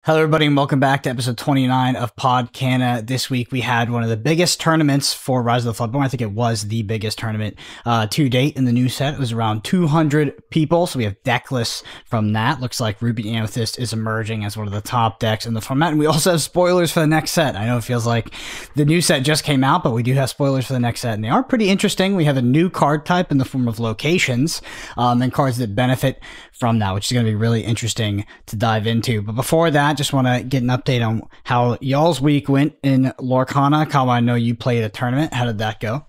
Hello, everybody, and welcome back to episode 29 of Podcana. This week, we had one of the biggest tournaments for Rise of the Floodborn. I think it was the biggest tournament to date in the new set. It was around 200 people, so we have deck lists from that. Looks like Ruby Amethyst is emerging as one of the top decks in the format, and we also have spoilers for the next set. I know it feels like the new set just came out, but we do have spoilers for the next set, and they are pretty interesting. We have a new card type in the form of locations, and cards that benefit from that, which is going to be really interesting to dive into. But before that, just want to get an update on how y'all's week went in Lorcana. Kawa, I know you played a tournament. How did that go?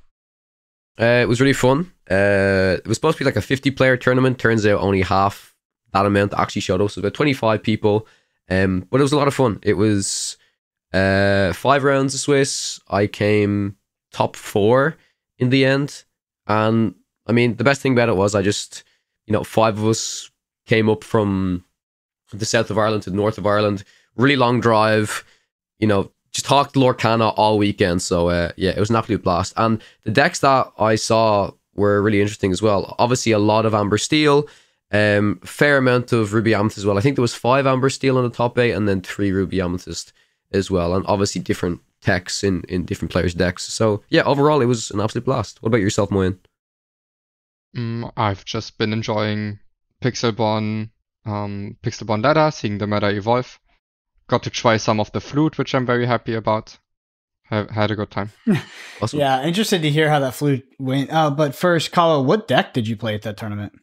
It was really fun. It was supposed to be like a 50-player tournament. Turns out only half that amount actually showed up. So about 25 people. But it was a lot of fun. It was 5 rounds of Swiss. I came top 4 in the end. And I mean, the best thing about it was I just, 5 of us came up from the south of Ireland to the north of Ireland. Really long drive, just talked Lorcana all weekend. So yeah, it was an absolute blast. And the decks that I saw were really interesting as well. Obviously a lot of Amber Steel, fair amount of Ruby Amethyst as well. I think there was 5 Amber Steel on the top 8 and then 3 Ruby Amethyst as well. And obviously different techs in different players' decks. So yeah, overall it was an absolute blast. What about yourself, Moyen? I've just been enjoying Pixelborn Ladder, seeing the meta evolve. Got to try some of the flute, which I'm very happy about. Had a good time. Awesome. Yeah, interested to hear how that flute went. But first, Kawa, what deck did you play at that tournament?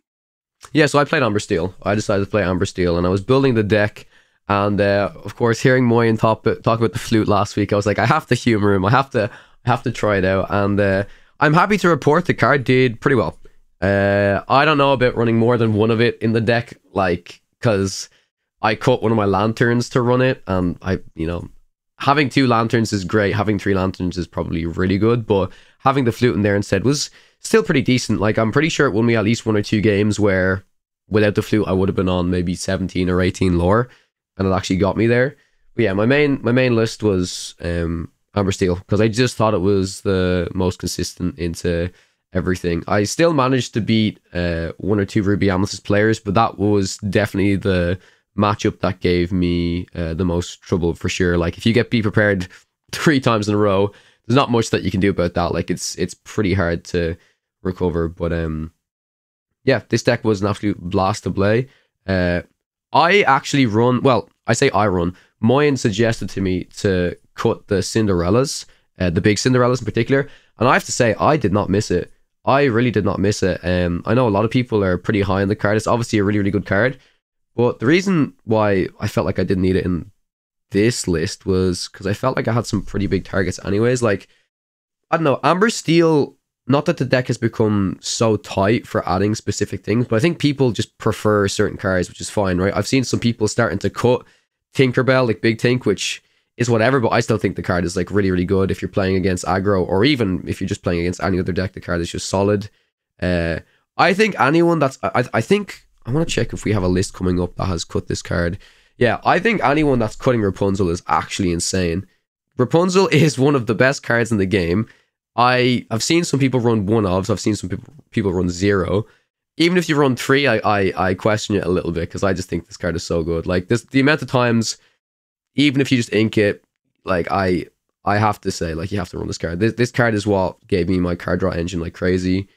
Yeah, so I played Amber Steel. I decided to play Amber Steel, and I was building the deck. And of course, hearing Moyen talk about the flute last week, I was like, I have to humor him. I have to try it out. And I'm happy to report the card did pretty well. I don't know about running more than one of it in the deck, because I cut one of my lanterns to run it, and having 2 lanterns is great. Having 3 lanterns is probably really good, but having the flute in there instead was still pretty decent. I'm pretty sure it won me at least 1 or 2 games where without the flute I would have been on maybe 17 or 18 lore, and it actually got me there. But yeah, my main list was Amber Steel, because I just thought it was the most consistent into everything. I still managed to beat 1 or 2 Ruby Amethyst players, but that was definitely the matchup that gave me the most trouble for sure. If you get Be Prepared 3 times in a row, there's not much that you can do about that. It's pretty hard to recover. But yeah, this deck was an absolute blast to play. I actually run, well, I say I run, Moyen suggested to me to cut the Cinderellas, the big Cinderellas in particular, and I have to say I did not miss it. I really did not miss it. I know a lot of people are pretty high on the card. It's obviously a really, really good card. But the reason why I felt like I didn't need it in this list was because I felt like I had some pretty big targets anyways. I don't know, Amber Steel, not that the deck has become so tight for adding specific things, but I think people just prefer certain cards, which is fine, right? I've seen some people starting to cut Tinkerbell, Big Tink, which is whatever, but I still think the card is really, really good if you're playing against aggro, or even if you're just playing against any other deck, the card is just solid. I think anyone that's, I think, I want to check if we have a list coming up that has cut this card. Yeah, I think anyone that's cutting Rapunzel is actually insane. Rapunzel is one of the best cards in the game. I've seen some people run 1-ofs, I've seen some people run 0. Even if you run 3, I question it a little bit, because I just think this card is so good. The amount of times, even if you just ink it, I have to say, you have to run this card. This card is what gave me my card draw engine like crazy.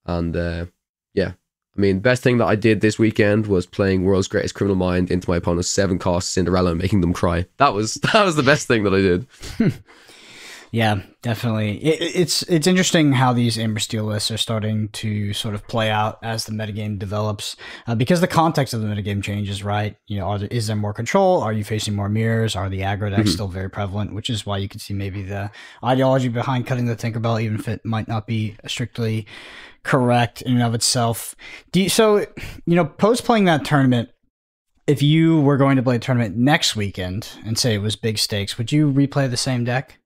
And yeah, I mean, best thing that I did this weekend was playing World's Greatest Criminal Mind into my opponent's 7-cost Cinderella and making them cry. That was the best thing that I did. Yeah, definitely. It's interesting how these Amber Steel lists are starting to sort of play out as the metagame develops, because the context of the metagame changes, right? Is there more control? Are you facing more mirrors? Are the aggro decks still very prevalent? Which is why you can see maybe the ideology behind cutting the Tinkerbell, even if it might not be strictly correct in and of itself. Post playing that tournament, if you were going to play a tournament next weekend and say it was big stakes, would you replay the same deck?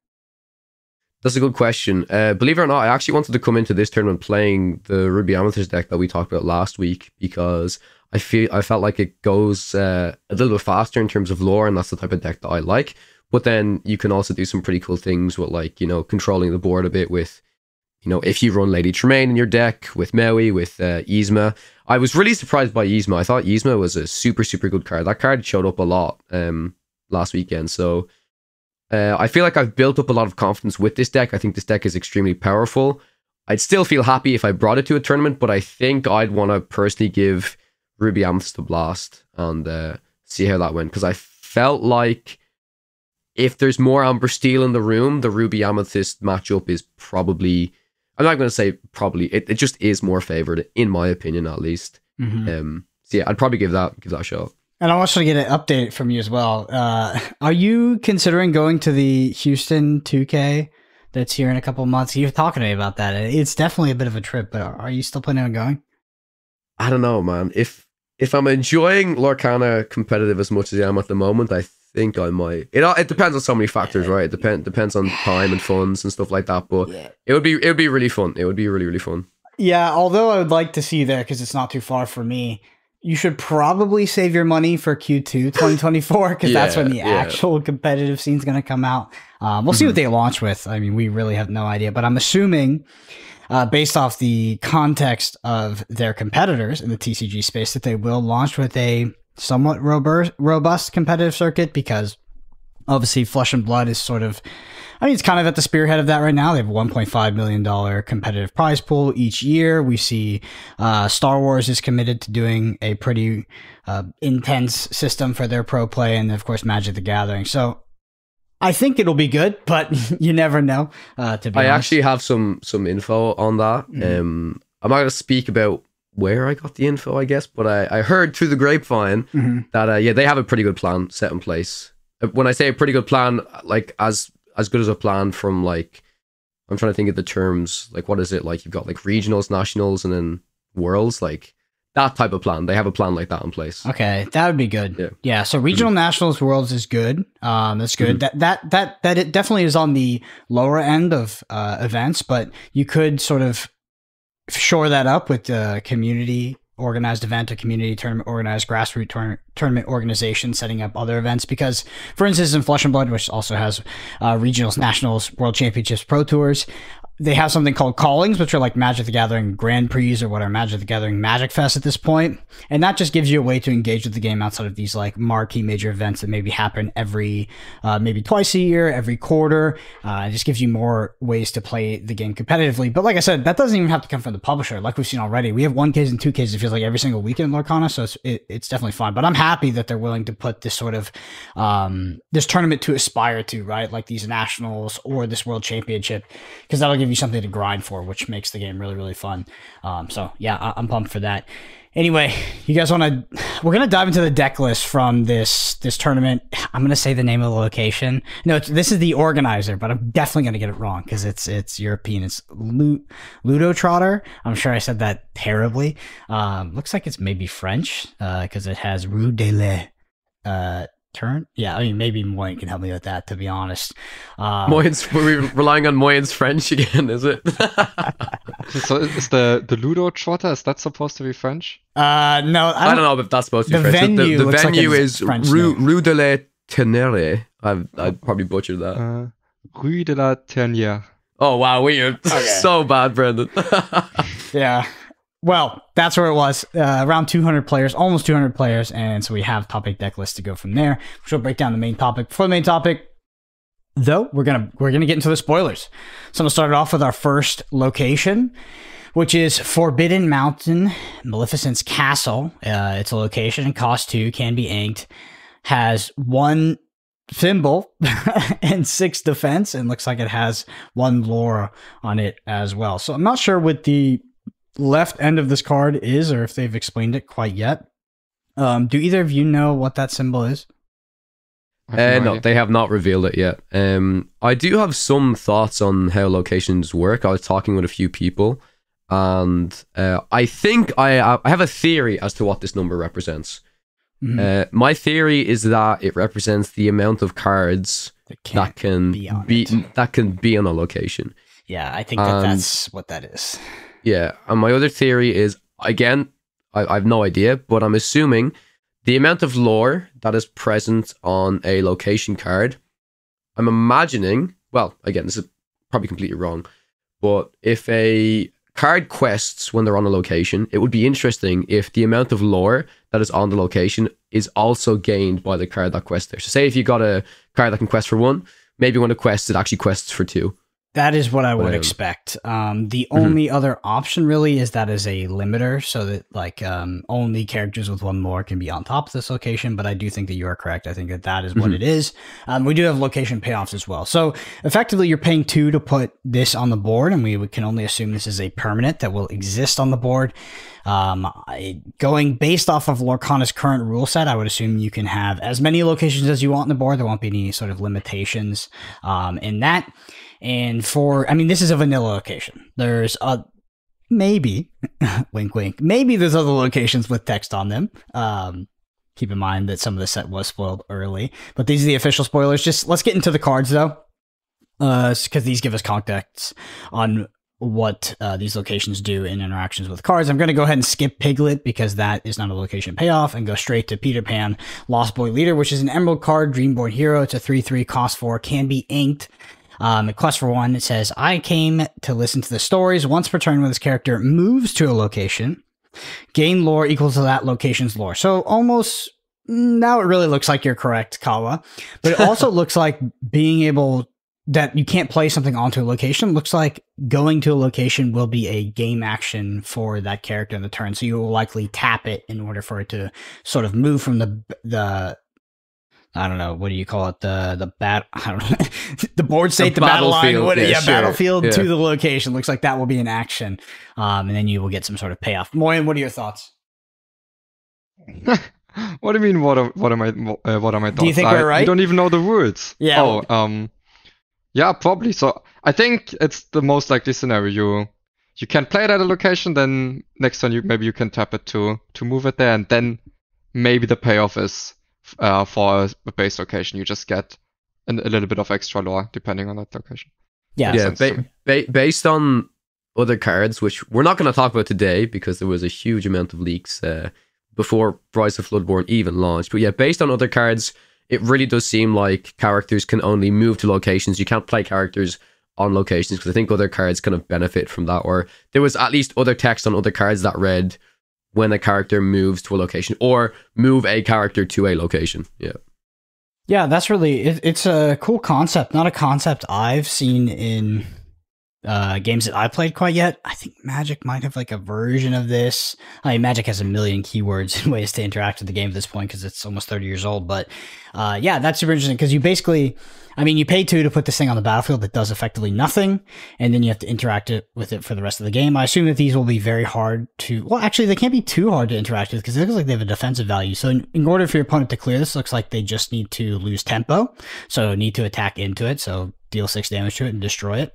That's a good question. Believe it or not, I actually wanted to come into this tournament playing the Ruby Amethyst deck that we talked about last week, because I felt like it goes a little bit faster in terms of lore, and that's the type of deck that I like. But then you can also do some pretty cool things with controlling the board a bit with, if you run Lady Tremaine in your deck, with Maui, with Yzma. I was really surprised by Yzma. I thought Yzma was a super, super good card. That card showed up a lot. last weekend. So I feel like I've built up a lot of confidence with this deck. I think this deck is extremely powerful. I'd still feel happy if I brought it to a tournament, but I think I'd want to personally give Ruby Amethyst a blast and see how that went, because I felt like if there's more Amber Steel in the room, the Ruby Amethyst matchup is probably, I'm not going to say probably, it just is more favored, in my opinion, at least. So yeah, I'd probably give that a shot. And I want to get an update from you as well. Are you considering going to the Houston 2K that's here in a couple of months? You're talking to me about that. It's definitely a bit of a trip, but are you still planning on going? I don't know, man. If I'm enjoying Lorcana competitive as much as I am at the moment, I think I might. It depends on so many factors, right? It depends on time and funds and stuff like that. But it would be really fun. It would be really, really fun. Yeah, although I would like to see you there because it's not too far for me. You should probably save your money for Q2 2024 because that's when the actual competitive scene is going to come out. We'll see what they launch with. I mean, we really have no idea, but I'm assuming, based off the context of their competitors in the TCG space, that they will launch with a somewhat robust competitive circuit, because obviously Flesh and Blood is sort of, I mean, it's kind of at the spearhead of that right now. They have a $1.5 million competitive prize pool each year. We see Star Wars is committed to doing a pretty intense system for their pro play, and of course Magic the Gathering. So I think it'll be good, but you never know, to be honest. I actually have some info on that. I'm not going to speak about where I got the info, I guess, but I heard through the grapevine that they have a pretty good plan set in place. When I say a pretty good plan, like as good as a plan from, like, I'm trying to think of the terms, like, what is it, like, you've got like regionals, nationals, and then worlds, like that type of plan. They have a plan like that in place. Okay, that would be good. Yeah, so regional, nationals, worlds is good. That's good. That it definitely is on the lower end of events, but you could sort of shore that up with the community organized event, a community tournament organized grassroots tournament organization setting up other events. Because, for instance, in Flesh and Blood, which also has regionals, nationals, world championships, pro tours, they have something called callings, which are like Magic the Gathering Grand Prix or what are Magic the Gathering Magic Fest at this point. And that just gives you a way to engage with the game outside of these like marquee major events that maybe happen every, maybe twice a year, every quarter. It just gives you more ways to play the game competitively. But like I said, that doesn't even have to come from the publisher. Like we've seen already, we have 1Ks and 2Ks, it feels like every single weekend in Lorcana. So it's definitely fun. But I'm happy that they're willing to put this sort of, this tournament to aspire to, right? Like these nationals or this world championship, because that'll give you something to grind for, which makes the game really, really fun. So yeah, I'm pumped for that. Anyway, you guys want to, we're going to dive into the deck list from this tournament. I'm going to say the name of the location. No, this is the organizer, but I'm definitely going to get it wrong because it's European. It's Ludotrotter. I'm sure I said that terribly. Looks like it's maybe French because it has Rue de la turn. Yeah, I mean, maybe Moyen can help me with that, to be honest. Moyen's, we're relying on Moyen's French again, is it? So is the Ludotrotter, is that supposed to be French? No, I don't know if that's supposed to be French. Venue the venue like is Rue de la Ternere. I'd probably butchered that. Rue de la Ternere. Oh wow, weird. So bad, Brendan. Yeah. Well, that's where it was. Around 200 players, almost 200 players, and so we have topic deck list to go from there. Which will break down the main topic. Before the main topic, though, we're gonna get into the spoilers. So I'm gonna start off with our first location, which is Forbidden Mountain, Maleficent's castle. It's a location, cost 2, can be inked, has 1 symbol and 6 defense, and looks like it has 1 lore on it as well. So I'm not sure what the left end of this card is, or if they've explained it quite yet. Do either of you know what that symbol is? No, they have not revealed it yet. I do have some thoughts on how locations work. I was talking with a few people, and I think I have a theory as to what this number represents. My theory is that it represents the amount of cards that can be on a location. Yeah, I think that's what that is. Yeah, and my other theory is, again, I have no idea, but I'm assuming the amount of lore that is present on a location card. I'm imagining, well, again, this is probably completely wrong, but if a card quests when they're on a location. It would be interesting if the amount of lore that is on the location is also gained by the card that quests there. So say if you got a card that can quest for 1, maybe when it quests, it actually quests for 2. That is what I would expect. The only other option really is that is a limiter, so that like only characters with 1 lore can be on top of this location. But I do think that you are correct. I think that that is what it is. We do have location payoffs as well. So effectively, you're paying 2 to put this on the board, and we can only assume this is a permanent that will exist on the board. Going based off of Lorcana's current rule set, I would assume you can have as many locations as you want on the board. There won't be any sort of limitations in that. And I mean, this is a vanilla location. There's maybe, wink, wink, maybe there's other locations with text on them. Keep in mind that some of the set was spoiled early, but these are the official spoilers. Just let's get into the cards though, because these give us context on what these locations do in interactions with cards. I'm going to go ahead and skip Piglet because that is not a location payoff and go straight to Peter Pan, Lost Boy Leader, which is an Emerald card, Dreamborn Hero. It's a 3/3, cost 4, can be inked. Quest for 1, it says, I came to listen to the stories. Once per turn when this character moves to a location, gain lore equal to that location's lore. So almost, now it really looks like you're correct, Kawa. But it also looks like being able, that you can't play something onto a location, looks like going to a location will be a game action for that character in the turn. So you will likely tap it in order for it to sort of move from the I don't know, what do you call it? The I don't know, the board state, the battle line, battlefield to the location. Looks like that will be an action, and then you will get some sort of payoff. Moyen, what are your thoughts? What do you mean? What are my thoughts? Do you think we're right? You don't even know the rules. Yeah. Yeah, probably. So I think it's the most likely scenario. You can play it at a location, then next turn maybe you can tap it to move it there, and then maybe the payoff is. For a base location, you just get a little bit of extra lore depending on that location. Yeah. Based on other cards, which we're not going to talk about today because there was a huge amount of leaks before Rise of Floodborn even launched. But yeah, based on other cards, it really does seem like characters can only move to locations. You can't play characters on locations because I think other cards kind of benefit from that. Or there was at least other text on other cards that read when a character moves to a location or move a character to a location. Yeah, that's really, it's a cool concept. Not a concept I've seen in games that I played quite yet. I think Magic might have like a version of this. I mean, Magic has a million keywords and ways to interact with the game at this point because it's almost 30 years old. But yeah, that's super interesting because you basically, I mean, you pay 2 to put this thing on the battlefield that does effectively nothing, and then you have to interact with it for the rest of the game. I assume that these will be very hard to, well, actually, they can't be too hard to interact with because it looks like they have a defensive value. So in order for your opponent to clear this, looks like they just need to lose tempo. So need to attack into it, so deal 6 damage to it and destroy it.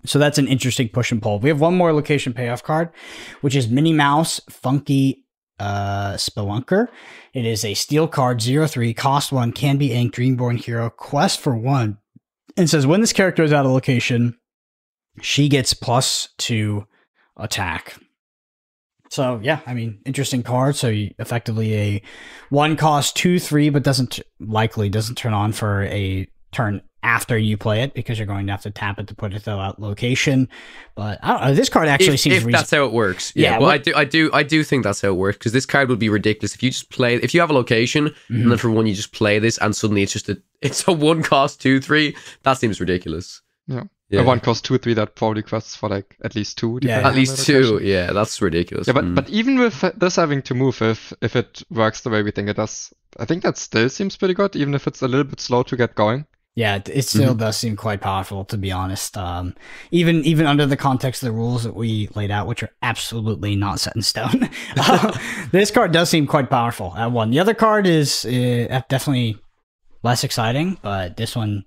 So that's an interesting push and pull. We have one more location payoff card, which is Minnie Mouse Funky Spelunker. It is a steel card, 0/3, cost 1, can be inked, Dreamborn Hero, quest for 1. And says when this character is out of location, she gets +2 attack. So yeah, I mean, interesting card. So you, effectively a 1 cost 2/3, but doesn't turn on for a turn after you play it because you're going to have to tap it to put it to that location. But I don't know, this card actually seems if that's how it works. Yeah, well, I do think that's how it works because this card would be ridiculous if you just play, if you have a location and then for one you just play this and suddenly it's a 1 cost 2/3. That seems ridiculous. Yeah. A 1 cost 2/3 that probably quests for like at least 2. Yeah, at least 2. Yeah, that's ridiculous. Yeah, but even with this having to move, if it works the way we think it does, I think that still seems pretty good, even if it's a little bit slow to get going. Yeah, it still does seem quite powerful, to be honest. Even under the context of the rules that we laid out, which are absolutely not set in stone, this card does seem quite powerful at 1. The other card is definitely less exciting, but this one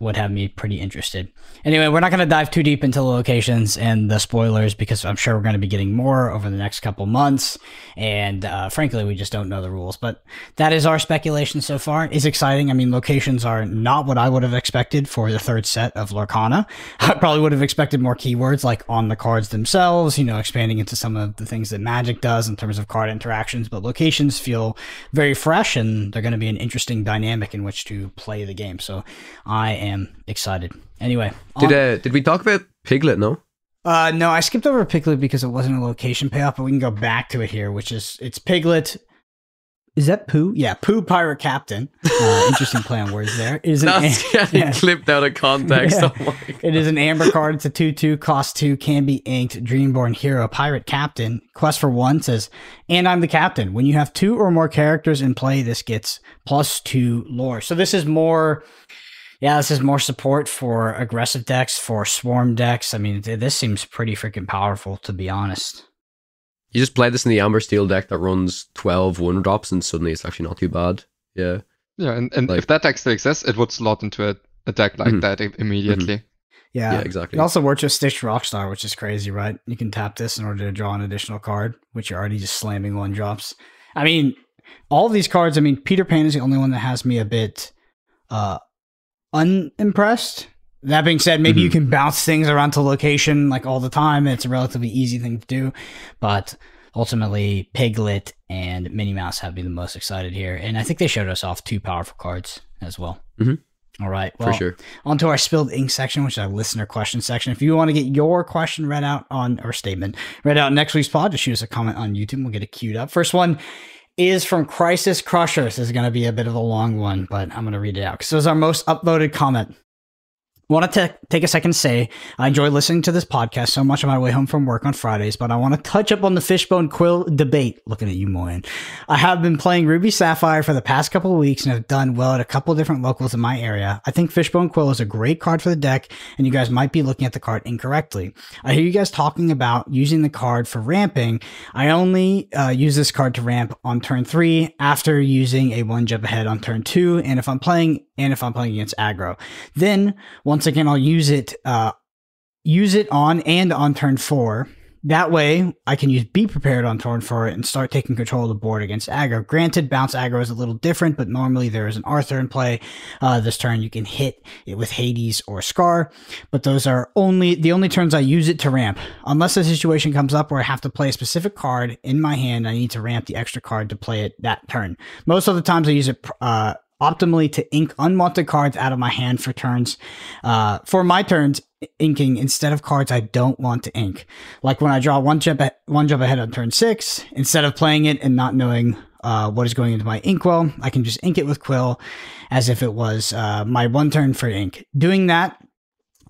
would have me pretty interested. Anyway, we're not going to dive too deep into the locations and the spoilers because I'm sure we're going to be getting more over the next couple months. And frankly, we just don't know the rules. But that is our speculation so far. It's exciting. I mean, locations are not what I would have expected for the 3rd set of Lorcana. I probably would have expected more keywords like on the cards themselves, you know, expanding into some of the things that Magic does in terms of card interactions. But locations feel very fresh and they're going to be an interesting dynamic in which to play the game. So I am excited. Anyway, did we talk about Piglet? No. No, I skipped over Piglet because it wasn't a location payoff, but we can go back to it here, which is it's Piglet. Is that Pooh? Yeah, Pooh Pirate Captain. Interesting play on words there. It is That's getting clipped out of context. Yeah. Oh my God. It is an amber card. It's a 2/2, cost 2, can be inked. Dreamborn Hero, Pirate Captain. Quest for 1 says, and I'm the captain. When you have 2 or more characters in play, this gets +2 lore. So this is more, this is more support for aggressive decks, for swarm decks. I mean, this seems pretty freaking powerful, to be honest. You just play this in the Amber Steel deck that runs 12 1-drops, and suddenly it's actually not too bad. Yeah. Yeah, and like, if that deck still exists, it would slot into a deck like that immediately. Mm-hmm. Yeah, exactly. It also works with Stitched Rockstar, which is crazy, right? You can tap this in order to draw an additional card, which you're already just slamming 1-drops. I mean, all of these cards, I mean, Peter Pan is the only one that has me a bit unimpressed. That being said, maybe you can bounce things around to location like all the time. It's a relatively easy thing to do, but ultimately Piglet and Minnie Mouse have me the most excited here. And I think they showed us off 2 powerful cards as well. All right. Well, for sure. On to our spilled ink section, which is our listener question section. If you want to get your question read out or statement read out next week's pod, just shoot us a comment on YouTube and we'll get it queued up. First one is from Crisis Crusher. This is going to be a bit of a long one, but I'm going to read it out because it was our most upvoted comment. Want to take a second to say I enjoy listening to this podcast so much on my way home from work on Fridays, but I want to touch up on the Fishbone Quill debate. Looking at you, Moyen. I have been playing Ruby Sapphire for the past couple of weeks and have done well at a couple of different locals in my area. I think Fishbone Quill is a great card for the deck, and you guys might be looking at the card incorrectly. I hear you guys talking about using the card for ramping. I only use this card to ramp on turn 3 after using a 1 jump ahead on turn 2, and if I'm playing against aggro. Then once again, I'll use it on turn 4. That way, I can use Be Prepared on turn 4 and start taking control of the board against aggro. Granted, bounce aggro is a little different, but normally there is an Arthur in play. This turn, you can hit it with Hades or Scar, but those are the only turns I use it to ramp. Unless a situation comes up where I have to play a specific card in my hand, I need to ramp the extra card to play it that turn. Most of the times, I use it optimally to ink unwanted cards out of my hand for turns. For my turns, inking instead of cards I don't want to ink. Like when I draw one jump ahead on turn 6, instead of playing it and not knowing what is going into my inkwell, I can just ink it with Quill as if it was my 1 turn for ink. Doing that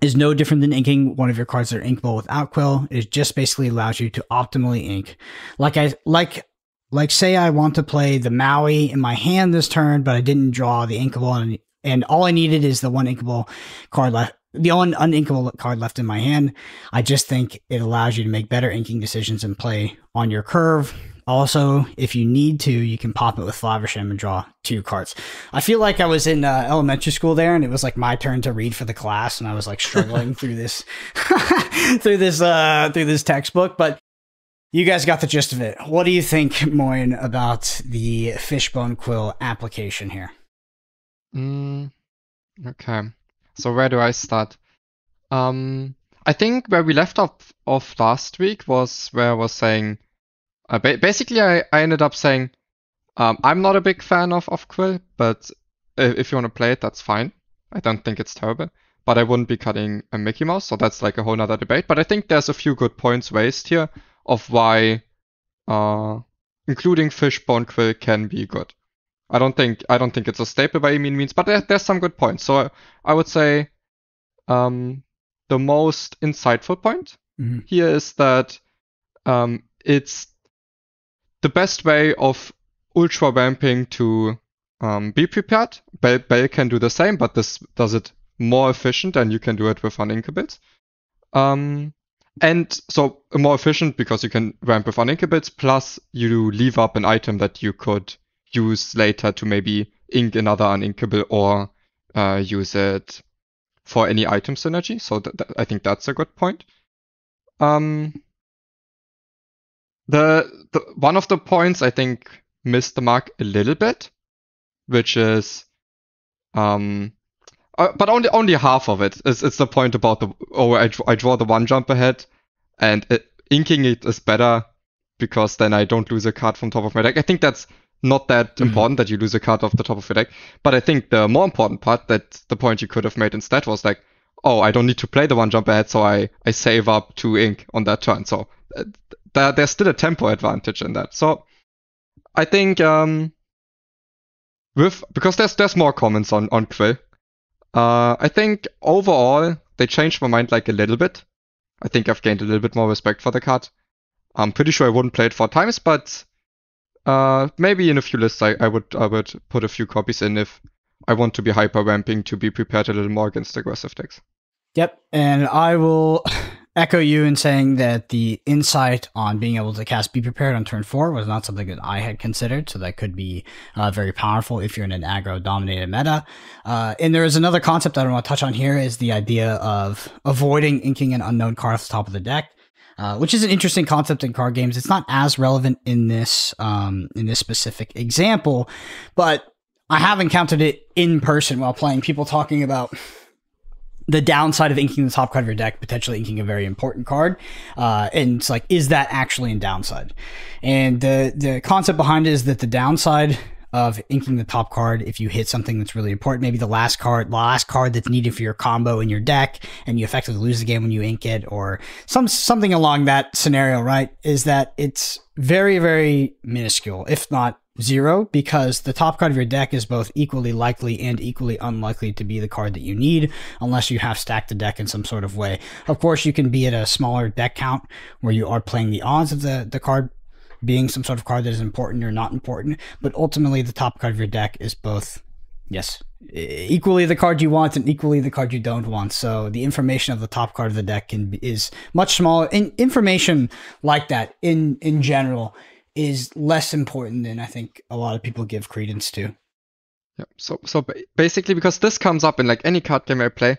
is no different than inking one of your cards that are inkable without Quill. It just basically allows you to optimally ink. Like say I want to play the Maui in my hand this turn, but I didn't draw the inkable, and all I needed is the 1 inkable card left, the only uninkable card left in my hand. I just think it allows you to make better inking decisions and play on your curve. Also, if you need to, you can pop it with Flaversham and draw 2 cards. I feel like I was in elementary school there, and it was like my turn to read for the class, and I was like struggling through this through this textbook, but you guys got the gist of it. What do you think, Moyen, about the Fishbone Quill application here? Okay. So where do I start? I think where we left off last week was where I was saying, basically I ended up saying, I'm not a big fan of Quill, but if you want to play it, that's fine. I don't think it's terrible, but I wouldn't be cutting a Mickey Mouse, so that's like a whole nother debate. But I think there's a few good points raised here of why including Fishbone Quill can be good. I don't think it's a staple by any means, but there's some good points. So I would say the most insightful point here is that it's the best way of ultra ramping to be prepared. Bell can do the same, but this does it more efficient, and you can do it with uninkables. And so more efficient because you can ramp with uninkables, plus you leave up an item that you could use later to maybe ink another uninkable or use it for any item synergy. So I think that's a good point. The one of the points I think missed the mark a little bit, which is but only half of it. It's the point about I draw the 1 jump ahead, and inking it is better because then I don't lose a card from top of my deck. I think that's not that important that you lose a card off the top of your deck, but I think the more important part, that the point you could have made instead was like, oh, I don't need to play the one jump ahead, so I save up 2 ink on that turn. So there's still a tempo advantage in that. So I think because there's more comments on Quill, I think overall they changed my mind like a little bit. I think I've gained a little bit more respect for the card. I'm pretty sure I wouldn't play it 4 times, but maybe in a few lists I would put a few copies in if I want to be hyper ramping to be prepared a little more against aggressive decks. Yep, and I will echo you in saying that the insight on being able to cast Be Prepared on turn 4 was not something that I had considered, so that could be very powerful if you're in an aggro-dominated meta. And there is another concept I want to touch on here, is the idea of avoiding inking an unknown card off the top of the deck, which is an interesting concept in card games. It's not as relevant in this specific example, but I have encountered it in person while playing, people talking about the downside of inking the top card of your deck, potentially inking a very important card. And it's like, is that actually a downside? And the concept behind it is that the downside of inking the top card, if you hit something that's really important, maybe the last card that's needed for your combo in your deck, and you effectively lose the game when you ink it, or something along that scenario, right? Is that it's very, very minuscule, if not 0, because the top card of your deck is both equally likely and equally unlikely to be the card that you need, unless you have stacked the deck in some sort of way. Of course, you can be at a smaller deck count where you are playing the odds of the card being some sort of card that is important or not important, but ultimately the top card of your deck is both, yes, equally the card you want and equally the card you don't want. So the information of the top card of the deck is much smaller. And information like that in general is less important than I think a lot of people give credence to. Yeah. So basically, because this comes up in like any card game I play,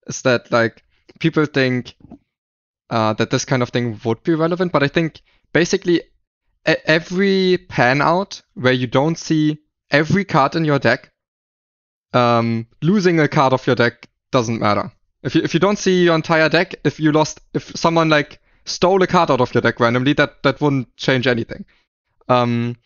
is that like people think that this kind of thing would be relevant, but I think basically every pan out where you don't see every card in your deck, losing a card of your deck doesn't matter. If you don't see your entire deck, if someone like stole a card out of your deck randomly, that wouldn't change anything. And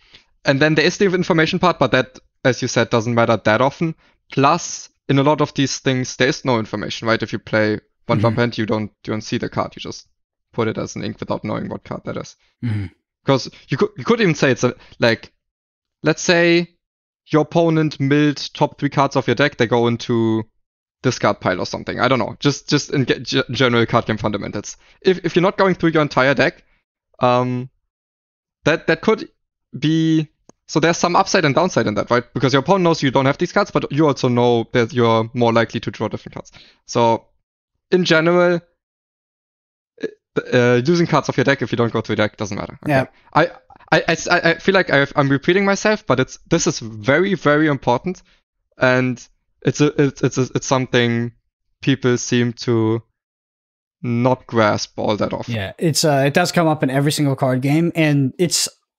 then there is the information part, but that, as you said, doesn't matter that often. Plus, in a lot of these things, there is no information, right? If you play one jump hand, you don't see the card. You just put it as an ink without knowing what card that is. Because you could even say it's like, let's say your opponent milled top 3 cards of your deck, they go into discard pile or something. I don't know. Just in general card game fundamentals. If you're not going through your entire deck, that could be, so there's some upside and downside in that, right? Because your opponent knows you don't have these cards, but you also know that you're more likely to draw different cards. So in general, using cards of your deck if you don't go through your deck doesn't matter. Okay? Yeah. I feel like I'm repeating myself, but this is very, very important, and it's something people seem to not grasp all that often. Yeah, it does come up in every single card game, and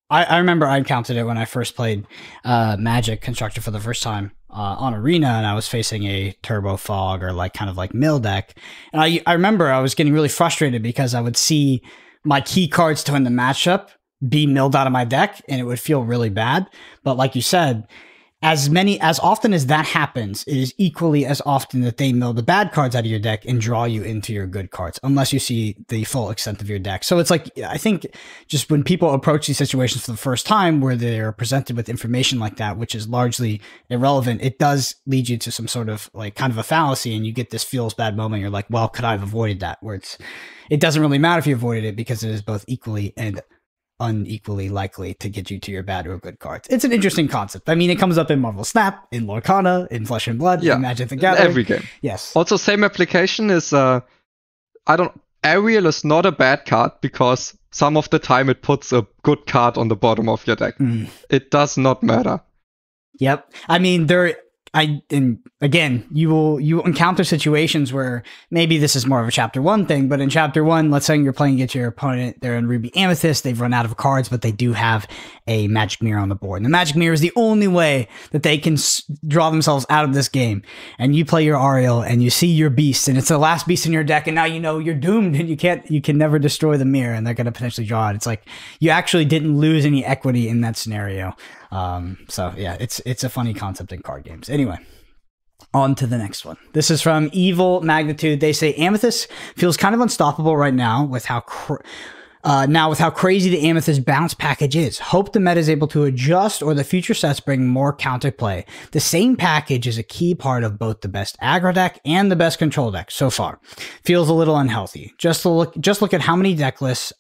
I remember I encountered it when I first played Magic Constructor for the first time on Arena, and I was facing a Turbo Fog or like kind of like mill deck, and I remember I was getting really frustrated because I would see my key cards to win the matchup be milled out of my deck, and it would feel really bad. But like you said, as often as that happens, it is equally as often that they mill the bad cards out of your deck and draw you into your good cards, unless you see the full extent of your deck. So it's like, I think just when people approach these situations for the first time where they're presented with information like that, which is largely irrelevant, it does lead you to some sort of like kind of a fallacy, and you get this feels bad moment. You're like, well, could I have avoided that? Where it doesn't really matter if you avoided it, because it is both equally and unequally likely to get you to your bad or good cards. It's an interesting concept. I mean, it comes up in Marvel Snap, in Lorcana, in Flesh and Blood, in Magic the Gathering. Every game. Yes. Also, same application is, Ariel is not a bad card because some of the time it puts a good card on the bottom of your deck. It does not matter. Yep. I mean, and again, you will encounter situations where maybe this is more of a chapter 1 thing, but in chapter 1, let's say you're playing against your opponent, they're in Ruby Amethyst, they've run out of cards, but they do have a Magic Mirror on the board. And the Magic Mirror is the only way that they can draw themselves out of this game. And you play your Ariel and you see your beast, and it's the last beast in your deck, and now you know you're doomed, and you can never destroy the mirror, and they're going to potentially draw it. It's like you actually didn't lose any equity in that scenario. So yeah, it's a funny concept in card games. Anyway, On to the next one. This is from Evil Magnitude. They say Amethyst feels kind of unstoppable right now with how crazy the Amethyst bounce package is. Hope the meta is able to adjust or the future sets bring more counterplay. The same package is a key part of both the best aggro deck and the best control deck so far. Feels a little unhealthy. Just look at how many deck lists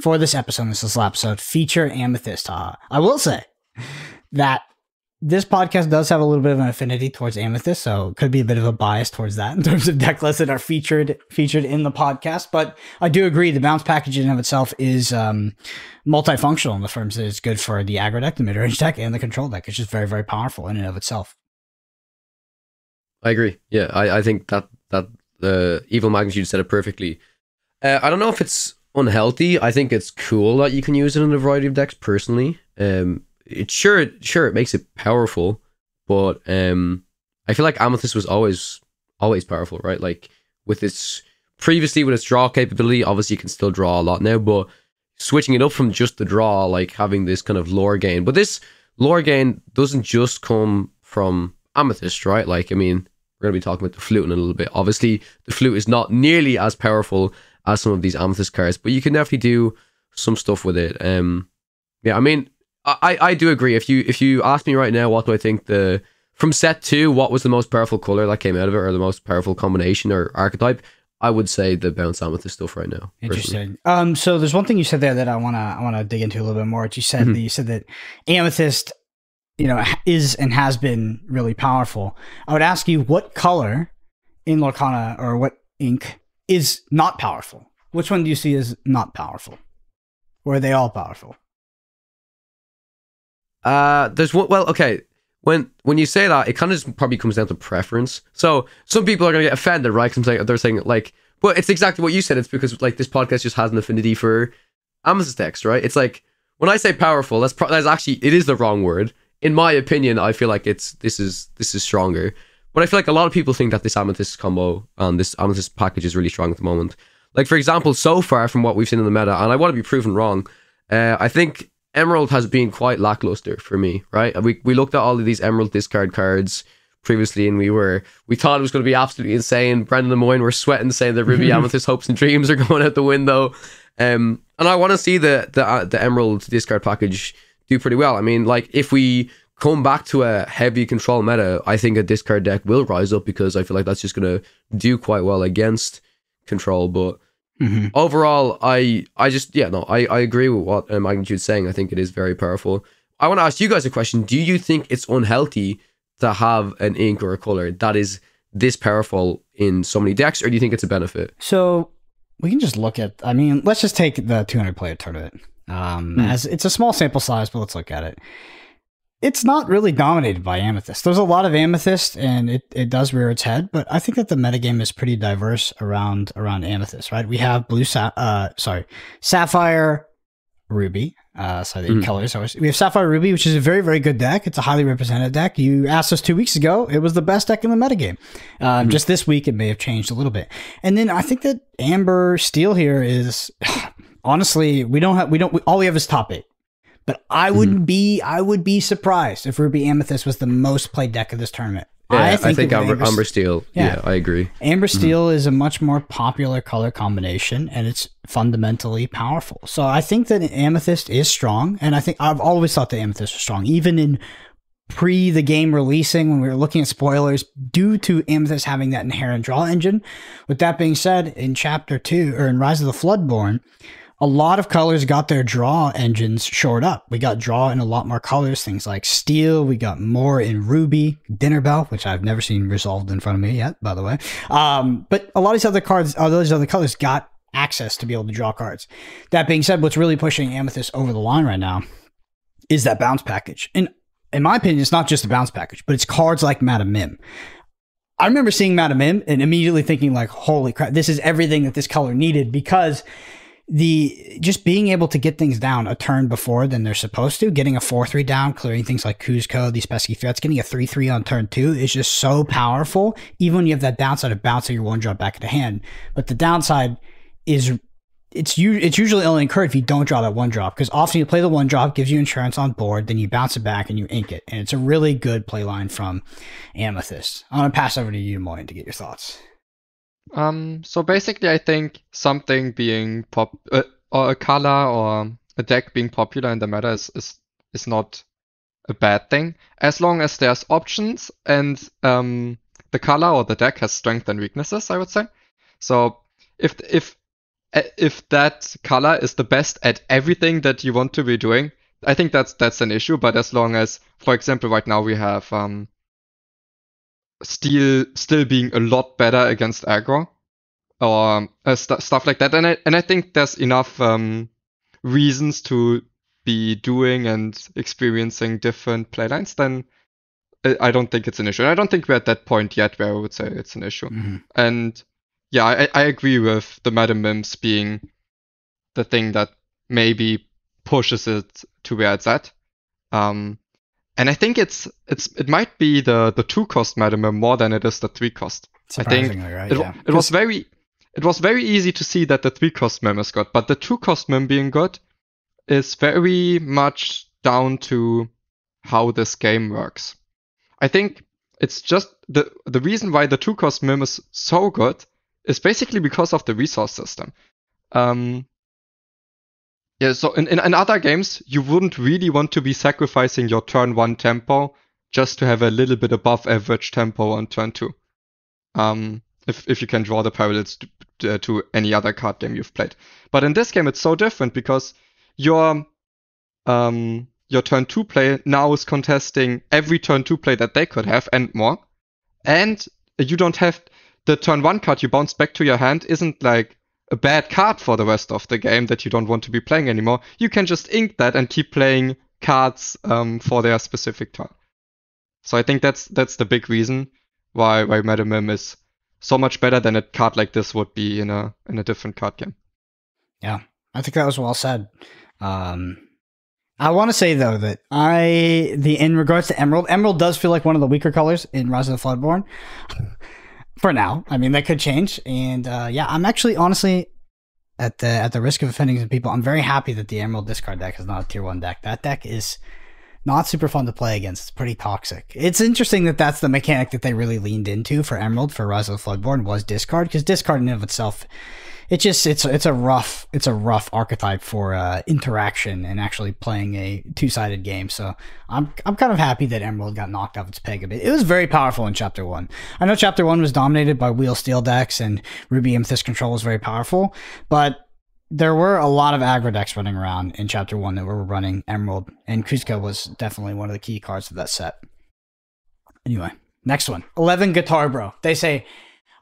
for this episode feature Amethyst. I will say that this podcast does have a little bit of an affinity towards Amethyst, so it could be a bit of a bias towards that in terms of deck lists that are featured in the podcast. But I do agree the bounce package in and of itself is multifunctional in the terms that it's good for the aggro deck, the mid-range deck, and the control deck. It's just very, very powerful in and of itself. I agree. Yeah, I think that the Evil Magnitude said it perfectly. I don't know if it's unhealthy. I think it's cool that you can use it in a variety of decks personally. It makes it powerful, but I feel like Amethyst was always powerful, right? Like with its draw capability, obviously you can still draw a lot now, but switching it up from just the draw, like having this kind of lore gain. But this lore gain doesn't just come from Amethyst, right? Like, I mean, we're going to be talking about the flute in a little bit. Obviously, the flute is not nearly as powerful as some of these Amethyst cards, but you can definitely do some stuff with it. Yeah, I mean, I do agree. If you ask me right now, what do I think from set 2, what was the most powerful color that came out of it, or the most powerful combination or archetype? I would say the bounce Amethyst stuff right now. Interesting. So there's one thing you said there that I wanna dig into a little bit more. You said that you said that Amethyst, is and has been really powerful. I would ask you what color in Lorcana or what ink is not powerful. Which one do you see as not powerful? Or are they all powerful? There's one. Well, okay. When you say that, it kind of just probably comes down to preference. So some people are gonna get offended, right? Because they're saying like, but it's exactly what you said. It's because like this podcast just has an affinity for Amethyst decks, right? It's like when I say powerful, that's actually, it is the wrong word. In my opinion, I feel like this is stronger. But I feel like a lot of people think that this Amethyst combo and this Amethyst package is really strong at the moment. Like for example, so far from what we've seen in the meta, and I want to be proven wrong, I think Emerald has been quite lackluster for me, right? We looked at all of these Emerald discard cards previously, and we thought it was going to be absolutely insane. Brendan and Moyen were sweating, saying that Ruby Amethyst hopes and dreams are going out the window. And I want to see the Emerald discard package do pretty well. I mean, like if we come back to a heavy control meta, I think a discard deck will rise up because I feel like that's just going to do quite well against control. But overall, I agree with what Magnitude's saying. I think it is very powerful. I want to ask you guys a question. Do you think it's unhealthy to have an ink or a color that is this powerful in so many decks, or do you think it's a benefit? So we can just look at, I mean, let's just take the 200 player tournament. As it's a small sample size, but let's look at it. It's not really dominated by Amethyst. There's a lot of Amethyst, and it does rear its head, but I think that the metagame is pretty diverse around Amethyst, right? We have Sapphire, Ruby. The colors. We have Sapphire Ruby, which is a very, very good deck. It's a highly represented deck. You asked us 2 weeks ago, it was the best deck in the metagame. Just this week, it may have changed a little bit. And then I think that Amber Steel here is, honestly, all we have is top 8. But I would be surprised if Ruby Amethyst was the most played deck of this tournament. Yeah, I think Amber Steel. Yeah, I agree. Amber Steel is a much more popular color combination, and it's fundamentally powerful. So I think that Amethyst is strong, and I think I've always thought that Amethyst was strong, even in the game releasing when we were looking at spoilers, due to Amethyst having that inherent draw engine. With that being said, in Chapter 2 or in Rise of the Floodborn, a lot of colors got their draw engines shored up. We got draw in a lot more colors, things like Steel. We got more in Ruby, Dinner Bell, which I've never seen resolved in front of me yet, by the way. But a lot of these other cards, those other colors got access to be able to draw cards. That being said, what's really pushing Amethyst over the line right now is that bounce package. And in my opinion, it's not just a bounce package, but it's cards like Madam Mim. I remember seeing Madam Mim and immediately thinking like, holy crap, this is everything that this color needed, because just being able to get things down a turn before than they're supposed to, getting a 4-3 down, clearing things like Kuzco, these pesky threats, getting a 3-3 on turn 2 is just so powerful, even when you have that downside of bouncing your 1-drop back into hand. But the downside is it's usually only incurred if you don't draw that 1-drop, because often you play the 1-drop, gives you insurance on board, then you bounce it back and you ink it, and it's a really good play line from Amethyst. I'm gonna pass over to you, Moyen, to get your thoughts. So basically, I think something being or a color or a deck being popular in the meta is not a bad thing, as long as there's options and the color or the deck has strengths and weaknesses, I would say. So if that color is the best at everything that you want to be doing, I think that's an issue. But as long as, for example, right now we have Steel still being a lot better against aggro or stuff like that, and I think there's enough reasons to be doing and experiencing different playlines, then I don't think it's an issue. And I don't think we're at that point yet where I would say it's an issue. Mm-hmm. And yeah, I agree with the Meta Mims being the thing that maybe pushes it to where it's at. And I think it might be the 2-cost Meta Mim more than it is the 3-cost. I think right, it was very easy to see that the 3-cost mem is good, but the 2-cost mem being good is very much down to how this game works. I think it's just the reason why the 2-cost mem is so good is basically because of the resource system. Yeah, so in other games, you wouldn't really want to be sacrificing your turn 1 tempo just to have a little bit above average tempo on turn 2. If you can draw the parallels to any other card game you've played. But in this game, it's so different because your turn 2 play now is contesting every turn 2 play that they could have and more. And you don't have the turn 1 card you bounce back to your hand isn't like a bad card for the rest of the game that you don't want to be playing anymore. You can just ink that and keep playing cards for their specific turn. So I think that's the big reason why Meta Mim is so much better than a card like this would be in a different card game. Yeah, I think that was well said. I want to say though that in regards to Emerald does feel like one of the weaker colors in Rise of the Floodborn. For now, I mean that could change, and yeah, I'm actually honestly at the risk of offending some people, I'm very happy that the Emerald discard deck is not a tier 1 deck. That deck is not super fun to play against. It's pretty toxic. It's interesting that that's the mechanic that they really leaned into for Emerald for Rise of the Floodborn was discard, because discard in and of itself, it's a rough archetype for interaction and actually playing a 2-sided game. So I'm kind of happy that Emerald got knocked off its peg a bit. It was very powerful in Chapter 1. I know Chapter 1 was dominated by Wheel Steel decks and Ruby Amethyst control was very powerful, but there were a lot of aggro decks running around in Chapter 1 that were running Emerald, and Kuzco was definitely one of the key cards of that set. Anyway, next one. 11 Guitar Bro. They say,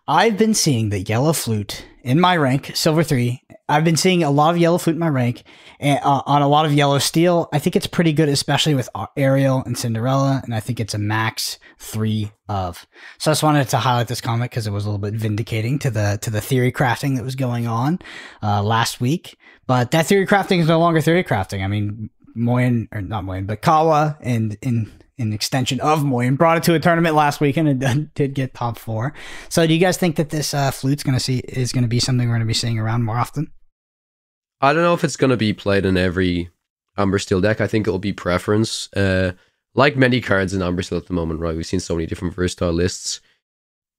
I've been seeing the yellow flute in my rank, Silver 3. I've been seeing a lot of yellow flute in my rank and on a lot of yellow steel. I think it's pretty good, especially with Ariel and Cinderella, and I think it's a max 3 of. So I just wanted to highlight this comment because it was a little bit vindicating to the theory crafting that was going on last week. But that theory crafting is no longer theory crafting. I mean, Moyen, or not Moyen, but Kawa and an extension of Moyen brought it to a tournament last week and it did get top 4. So do you guys think that this flute's is going to be something we're going to be seeing around more often? I don't know if it's going to be played in every Amber Steel deck. I think it'll be preference. Like many cards in Amber Steel at the moment, right? We've seen so many different versatile lists.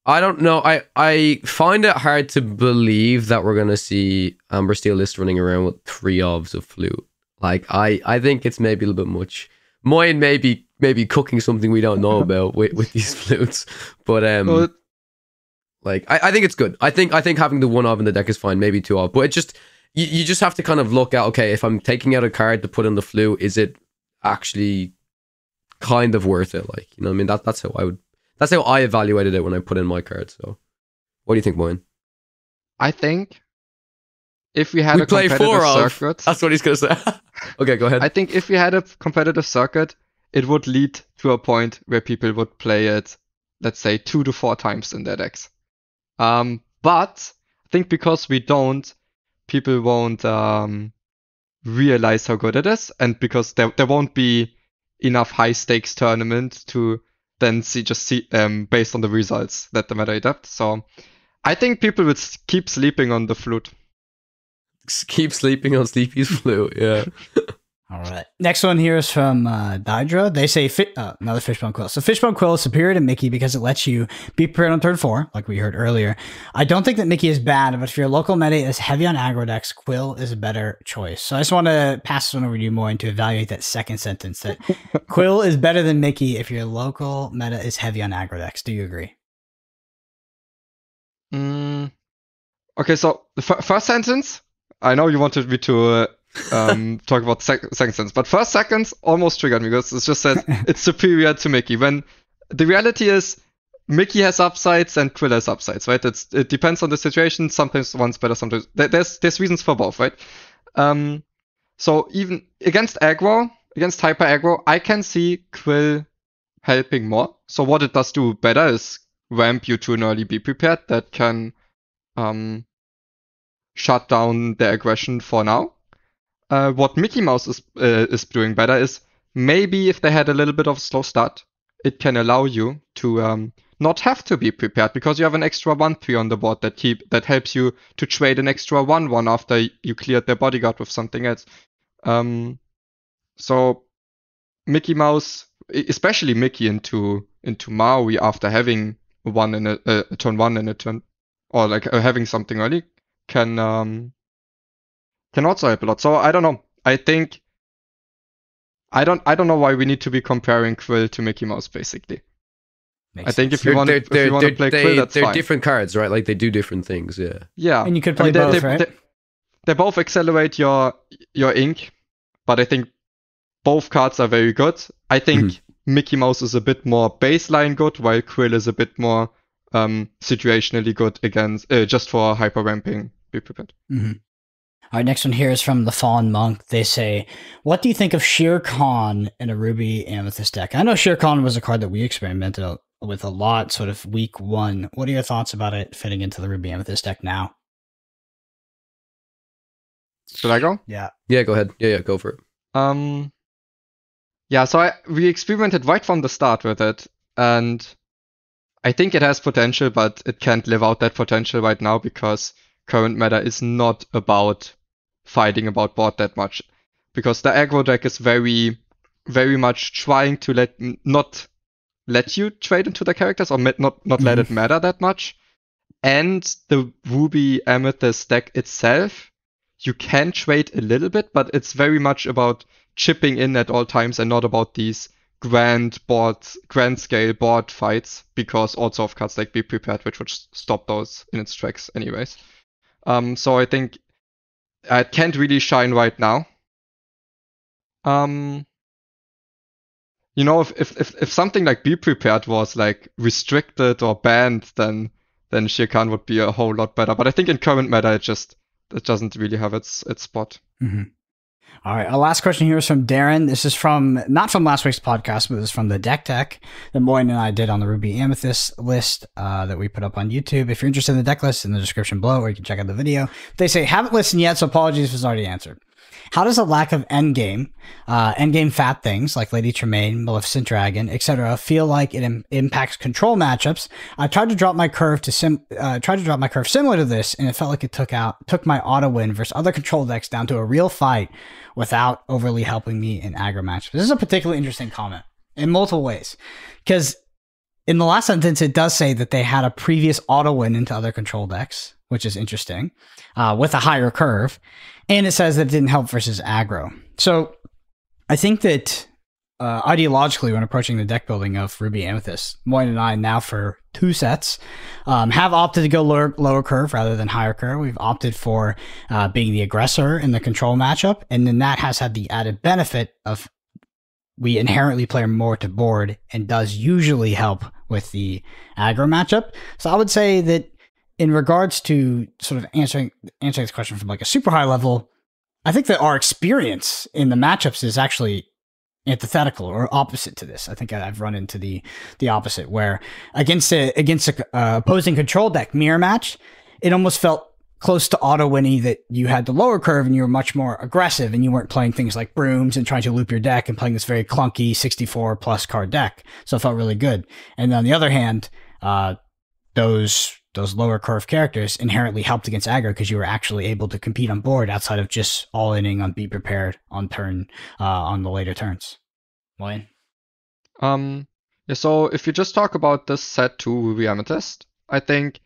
I don't know. I find it hard to believe that we're going to see Amber Steel list running around with 3 ofs of flute. Like, I think it's maybe a little bit much. Moyen maybe cooking something we don't know about with these flutes, but like I think it's good. I think having the 1 of in the deck is fine, maybe 2 of, but it just you just have to kind of look at, okay, if I'm taking out a card to put in the flute, is it actually kind of worth it? Like, you know what I mean? That's how I evaluated it when I put in my card. So, what do you think, Moyen? I think if we had a competitive circuit, that's what he's gonna say. Okay, go ahead. I think if we had a competitive circuit, it would lead to a point where people would play it, let's say, 2 to 4 times in their decks. But I think because we don't, people won't realize how good it is, and because there won't be enough high stakes tournament to then see based on the results that the meta adapt. So I think people would keep sleeping on the flute. Keep sleeping on Sleepy's flu. Yeah. All right. Next one here is from Dydra. They say another Fishbone Quill. So Fishbone Quill is superior to Mickey because it lets you be prepared on turn 4, like we heard earlier. I don't think that Mickey is bad, but if your local meta is heavy on aggro decks, Quill is a better choice. So I just want to pass this one over to you, Moyen, to evaluate that second sentence, that Quill is better than Mickey if your local meta is heavy on aggro decks. Do you agree? Okay, so the first sentence, I know you wanted me to talk about second sentence, but first sentence almost triggered me because it just said it's superior to Mickey. When the reality is Mickey has upsides and Quill has upsides, right? It depends on the situation. Sometimes one's better, sometimes there's reasons for both, right? So even against aggro, against hyper aggro, I can see Quill helping more. So what it does do better is ramp you to an early be prepared that can shut down the aggression for now. What Mickey Mouse is doing better is maybe if they had a little bit of a slow start, it can allow you to not have to be prepared because you have an extra 1/3 on the board that helps you to trade an extra 1/1 after you cleared their bodyguard with something else. So Mickey Mouse, especially Mickey into Maui after having a turn 1 and a turn, or like having something early, can also help a lot. So I don't know. I think I don't know why we need to be comparing Quill to Mickey Mouse. Basically, I think if you want to play Quill, that's they're fine. different cards, right? Like they do different things. Yeah. Yeah, and you could play both, right? They both accelerate your ink, but I think both cards are very good. I think Mickey Mouse is a bit more baseline good, while Quill is a bit more situationally good against just for hyper ramping. Be prepared. All right, next one here is from the Fallen Monk. They say, what do you think of Shere Khan in a Ruby Amethyst deck? I know Shere Khan was a card that we experimented with a lot, sort of week 1. What are your thoughts about it fitting into the Ruby Amethyst deck now? Should I go? Yeah. Yeah, go ahead. Yeah, go for it. Yeah, so we experimented right from the start with it, and I think it has potential, but it can't live out that potential right now because current meta is not about fighting about board that much. Because the aggro deck is very, very much trying to not let you trade into the characters or not let it matter that much. And the Ruby Amethyst deck itself, you can trade a little bit, but it's very much about chipping in at all times and not about these grand scale board fights, because also of cards like Be Prepared, which would stop those in its tracks anyways. So I think it can't really shine right now. You know, if something like Be Prepared was like restricted or banned, then Shere Khan would be a whole lot better. But I think in current meta, it doesn't really have its spot. All right, our last question here is from Darren. This is not from last week's podcast, but this is from the deck tech that Moyen and I did on the Ruby Amethyst list that we put up on YouTube. If you're interested in the deck list, in the description below, or you can check out the video. They say, haven't listened yet, so apologies if it's already answered. How does a lack of endgame fat things like Lady Tremaine, Maleficent Dragon, etc., feel like it impacts control matchups? I tried to drop my curve similar to this, and it felt like it took my auto win versus other control decks down to a real fight without overly helping me in aggro matchups. This is a particularly interesting comment in multiple ways, because in the last sentence it does say that they had a previous auto win into other control decks, which is interesting, with a higher curve. And it says that it didn't help versus aggro. So I think that ideologically, when approaching the deck building of Ruby Amethyst, Moyen and I now for 2 sets have opted to go lower curve rather than higher curve. We've opted for being the aggressor in the control matchup. And then that has had the added benefit of we inherently play more to board and does usually help with the aggro matchup. So I would say that in regards to sort of answering this question from like a super high level, I think that our experience in the matchups is actually antithetical or opposite to this. I think I've run into the opposite, where against a opposing control deck mirror match, it almost felt close to auto winning that you had the lower curve and you were much more aggressive and you weren't playing things like brooms and trying to loop your deck and playing this very clunky 64 plus card deck. So it felt really good. And on the other hand, those those lower curve characters inherently helped against aggro because you were actually able to compete on board outside of just all-inning on be prepared on turn on the later turns. Moyen? Yeah, so if you just talk about this set 2 Ruby Amethyst, I think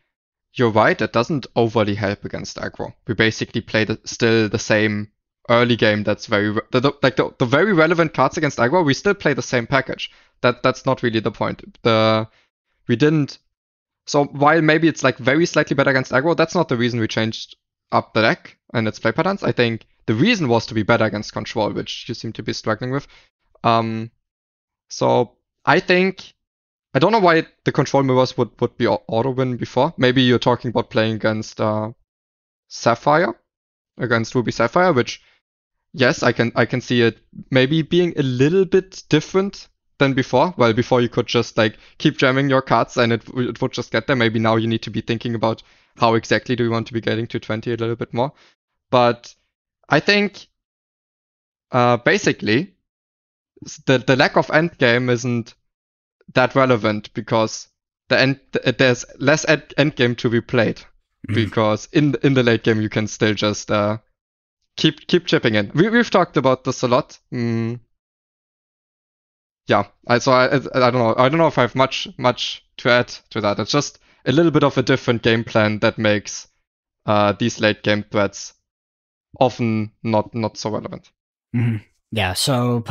you're right, it doesn't overly help against aggro. We basically play still the same early game that's the very relevant cards against aggro, we still play the same package. That's not really the point. We didn't. So while maybe it's like very slightly better against aggro, that's not the reason we changed up the deck and its play patterns. I think the reason was to be better against control, which you seem to be struggling with. So I think I don't know why the control mirrors would be auto win before. Maybe you're talking about playing against Sapphire, against Ruby Sapphire, which yes, I can see it maybe being a little bit different than before. Well, before you could just like keep jamming your cards and it would just get there. Maybe now you need to be thinking about how exactly do you want to be getting to 20 a little bit more. But I think basically the lack of endgame isn't that relevant because there's less endgame to be played. Because in the late game you can still just keep chipping in. We've talked about this a lot. Yeah, I don't know. I don't know if I have much to add to that. It's just a little bit of a different game plan that makes these late game threats often not so relevant. Mm-hmm. Yeah, so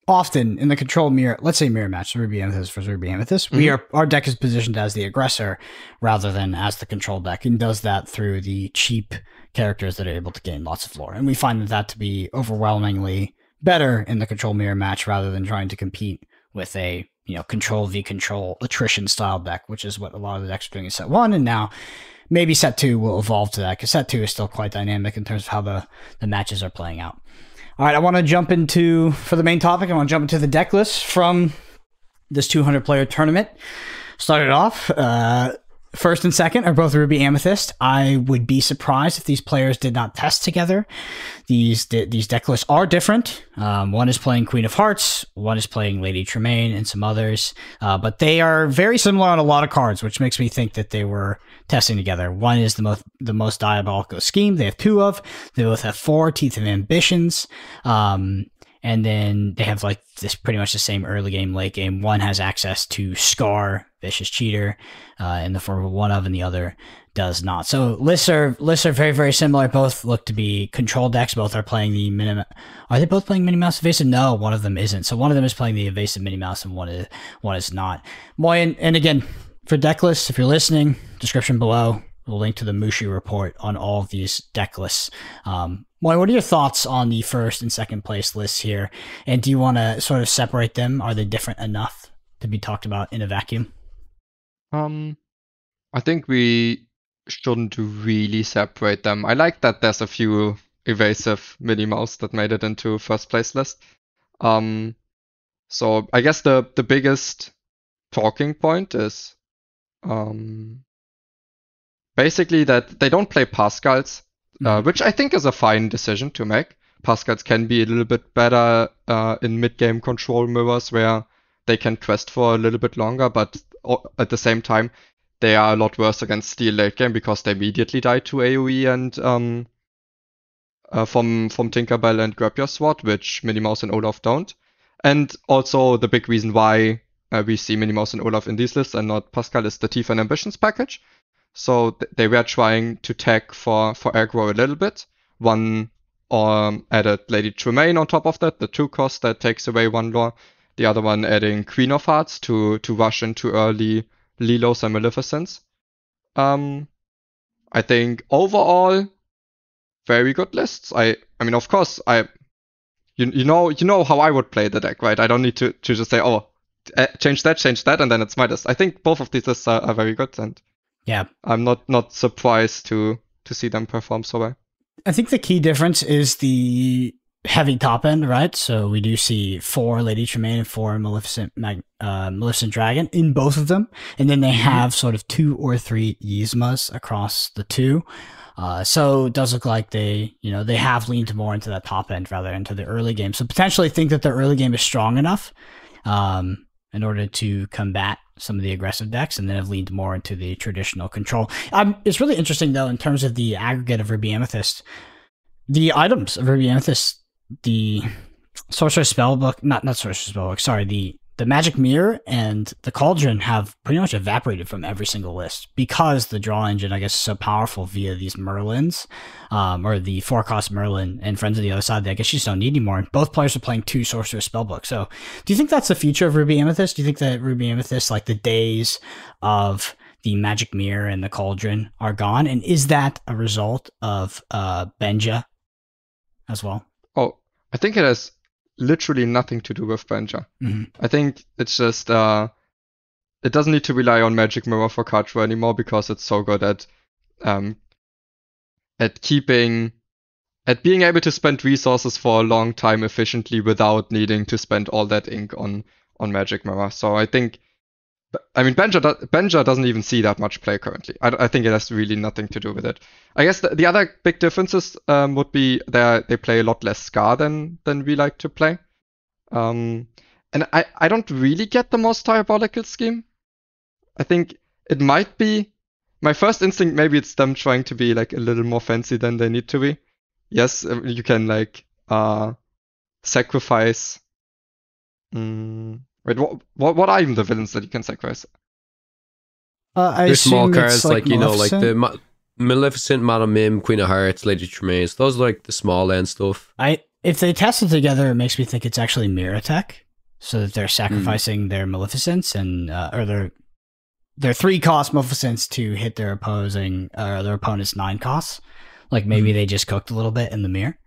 often in the control mirror, let's say mirror match, Ruby Amethyst versus Ruby Amethyst, our deck is positioned as the aggressor rather than as the control deck, and does that through the cheap characters that are able to gain lots of lore. And we find that to be overwhelmingly better in the control mirror match rather than trying to compete with a control v control attrition style deck, which is what a lot of the decks are doing in set 1, and now maybe set 2 will evolve to that because set 2 is still quite dynamic in terms of how the matches are playing out. All right, I want to jump into, for the main topic, I want to jump into the deck list from this 200-player tournament. Started off, first and second are both Ruby Amethyst. I would be surprised if these players did not test together. These deck lists are different. One is playing Queen of Hearts, one is playing Lady Tremaine, and some others. But they are very similar on a lot of cards, which makes me think that they were testing together. One is the most diabolical scheme. They have 2 of. They both have 4 Teeth of Ambitions. And then they have like this pretty much the same early game, late game. One has access to Scar, Vicious Cheater, in the form of one of, and the other does not. So lists are very, very similar. Both look to be control decks. Both are playing the Minnie. Are they both playing Minnie Mouse Evasive? No, one of them isn't. So one of them is playing the Evasive Minnie Mouse, and one is not. Moyen, and again, for deck lists, if you're listening, description below, we'll link to the Mushi report on all of these deck lists. Moyen, what are your thoughts on the first and second place lists here? And do you want to sort of separate them? Are they different enough to be talked about in a vacuum? I think we shouldn't really separate them. I like that there's a few evasive Minnie Mouse that made it into first place list. So I guess the biggest talking point is basically that they don't play Pascals, which I think is a fine decision to make. Pascals can be a little bit better in mid-game control mirrors where they can quest for a little bit longer, but at the same time, they are a lot worse against Steel late game because they immediately die to AoE and from Tinkerbell and Grab Your Sword, which Minnie Mouse and Olaf don't. And also the big reason why we see Minnie Mouse and Olaf in these lists and not Pascal is the Teeth and Ambitions package. So they were trying to tag for aggro a little bit. One added Lady Tremaine on top of that, the 2 cost that takes away 1 lore. The other one adding Queen of Hearts to rush into early Lilos and Maleficents. I think overall, very good lists. I mean, of course, you know how I would play the deck, right? I don't need to just say, oh, change that, and then it's my list. I think both of these lists are very good, and yeah, I'm not surprised to see them perform so well. I think the key difference is the heavy top end, right? So we do see 4 Lady Tremaine and 4 Maleficent Dragon in both of them, and then they have sort of 2 or 3 Yzmas across the 2. So it does look like they have leaned more into that top end rather into the early game. So potentially think that their early game is strong enough in order to combat some of the aggressive decks and then have leaned more into the traditional control. It's really interesting, though, in terms of the aggregate of Ruby Amethyst. The items of Ruby Amethyst, the Sorceress Spellbook, not Sorceress Spellbook, sorry, the Magic Mirror and the Cauldron have pretty much evaporated from every single list because the draw engine, I guess, is so powerful via these Merlins, or the 4-cost Merlin and Friends of the Other Side. I guess you just don't need anymore. And both players are playing 2 Sorceress Spellbooks. So do you think that's the future of Ruby Amethyst? Do you think that Ruby Amethyst, like the days of the Magic Mirror and the Cauldron, are gone? And is that a result of Benja as well? Oh, I think it has literally nothing to do with Benja. Mm-hmm. I think it's just it doesn't need to rely on Magic Mirror for card draw anymore because it's so good at being able to spend resources for a long time efficiently without needing to spend all that ink on Magic Mirror. So I think, I mean, Benja doesn't even see that much play currently. I think it has really nothing to do with it. I guess the other big differences would be they play a lot less Scar than we like to play. And I don't really get the most diabolical scheme. I think it might be my first instinct. Maybe it's them trying to be like a little more fancy than they need to be. Yes, you can like sacrifice. Wait, what are even the villains that you can sacrifice? There's small cards like you know, like the Maleficent, Madame Mim, Queen of Hearts, Lady Tremaine. Those are like the small end stuff. If they test it together, it makes me think it's actually mirror tech, so that they're sacrificing their Maleficents and or their 3-cost Maleficents to hit their opponent's 9 costs. Like maybe they just cooked a little bit in the mirror.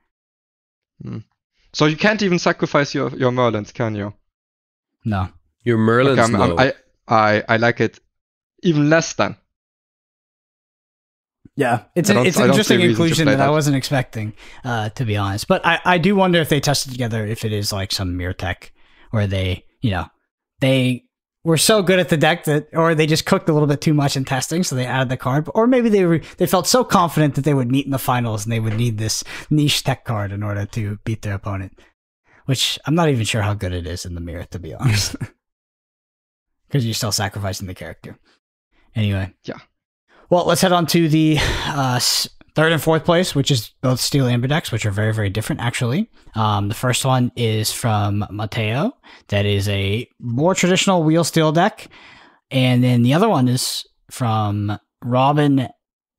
So you can't even sacrifice your Merlins, can you? No. Your Merlins, okay, no. I like it even less than. Yeah, it's an interesting inclusion that I wasn't expecting, to be honest. But I do wonder if they tested together if it is like some mirror tech where they were so good at the deck or they just cooked a little bit too much in testing, so they added the card, or maybe they felt so confident that they would meet in the finals and they would need this niche tech card in order to beat their opponent. Which I'm not even sure how good it is in the mirror, to be honest, because you're still sacrificing the character. Anyway, yeah. Well, let's head on to the third and fourth place, which is both Steel Amber decks, which are very, very different, actually. The first one is from Mateo. That is a more traditional wheel steel deck. And then the other one is from Robin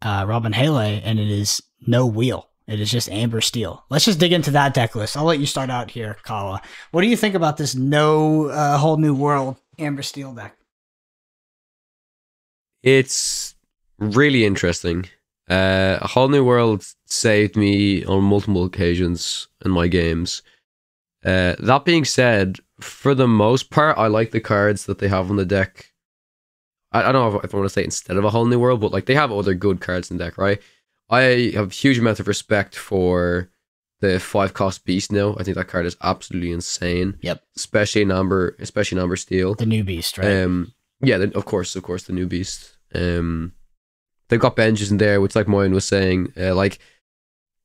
Hale, and it is no wheel. It is just Amber Steel. Let's just dig into that deck list. I'll let you start out here, Kawa. What do you think about this whole new world Amber Steel deck? It's really interesting. A Whole New World saved me on multiple occasions in my games. That being said, for the most part, I like the cards that they have on the deck. I don't know if I want to say instead of A Whole New World, but like they have other good cards in the deck, right? I have a huge amount of respect for the 5-cost Beast now. I think that card is absolutely insane. Yep. Especially in Amber Steel. The new Beast, right? Yeah, of course, the new Beast. They've got Benjas in there, which, like Moyen was saying, like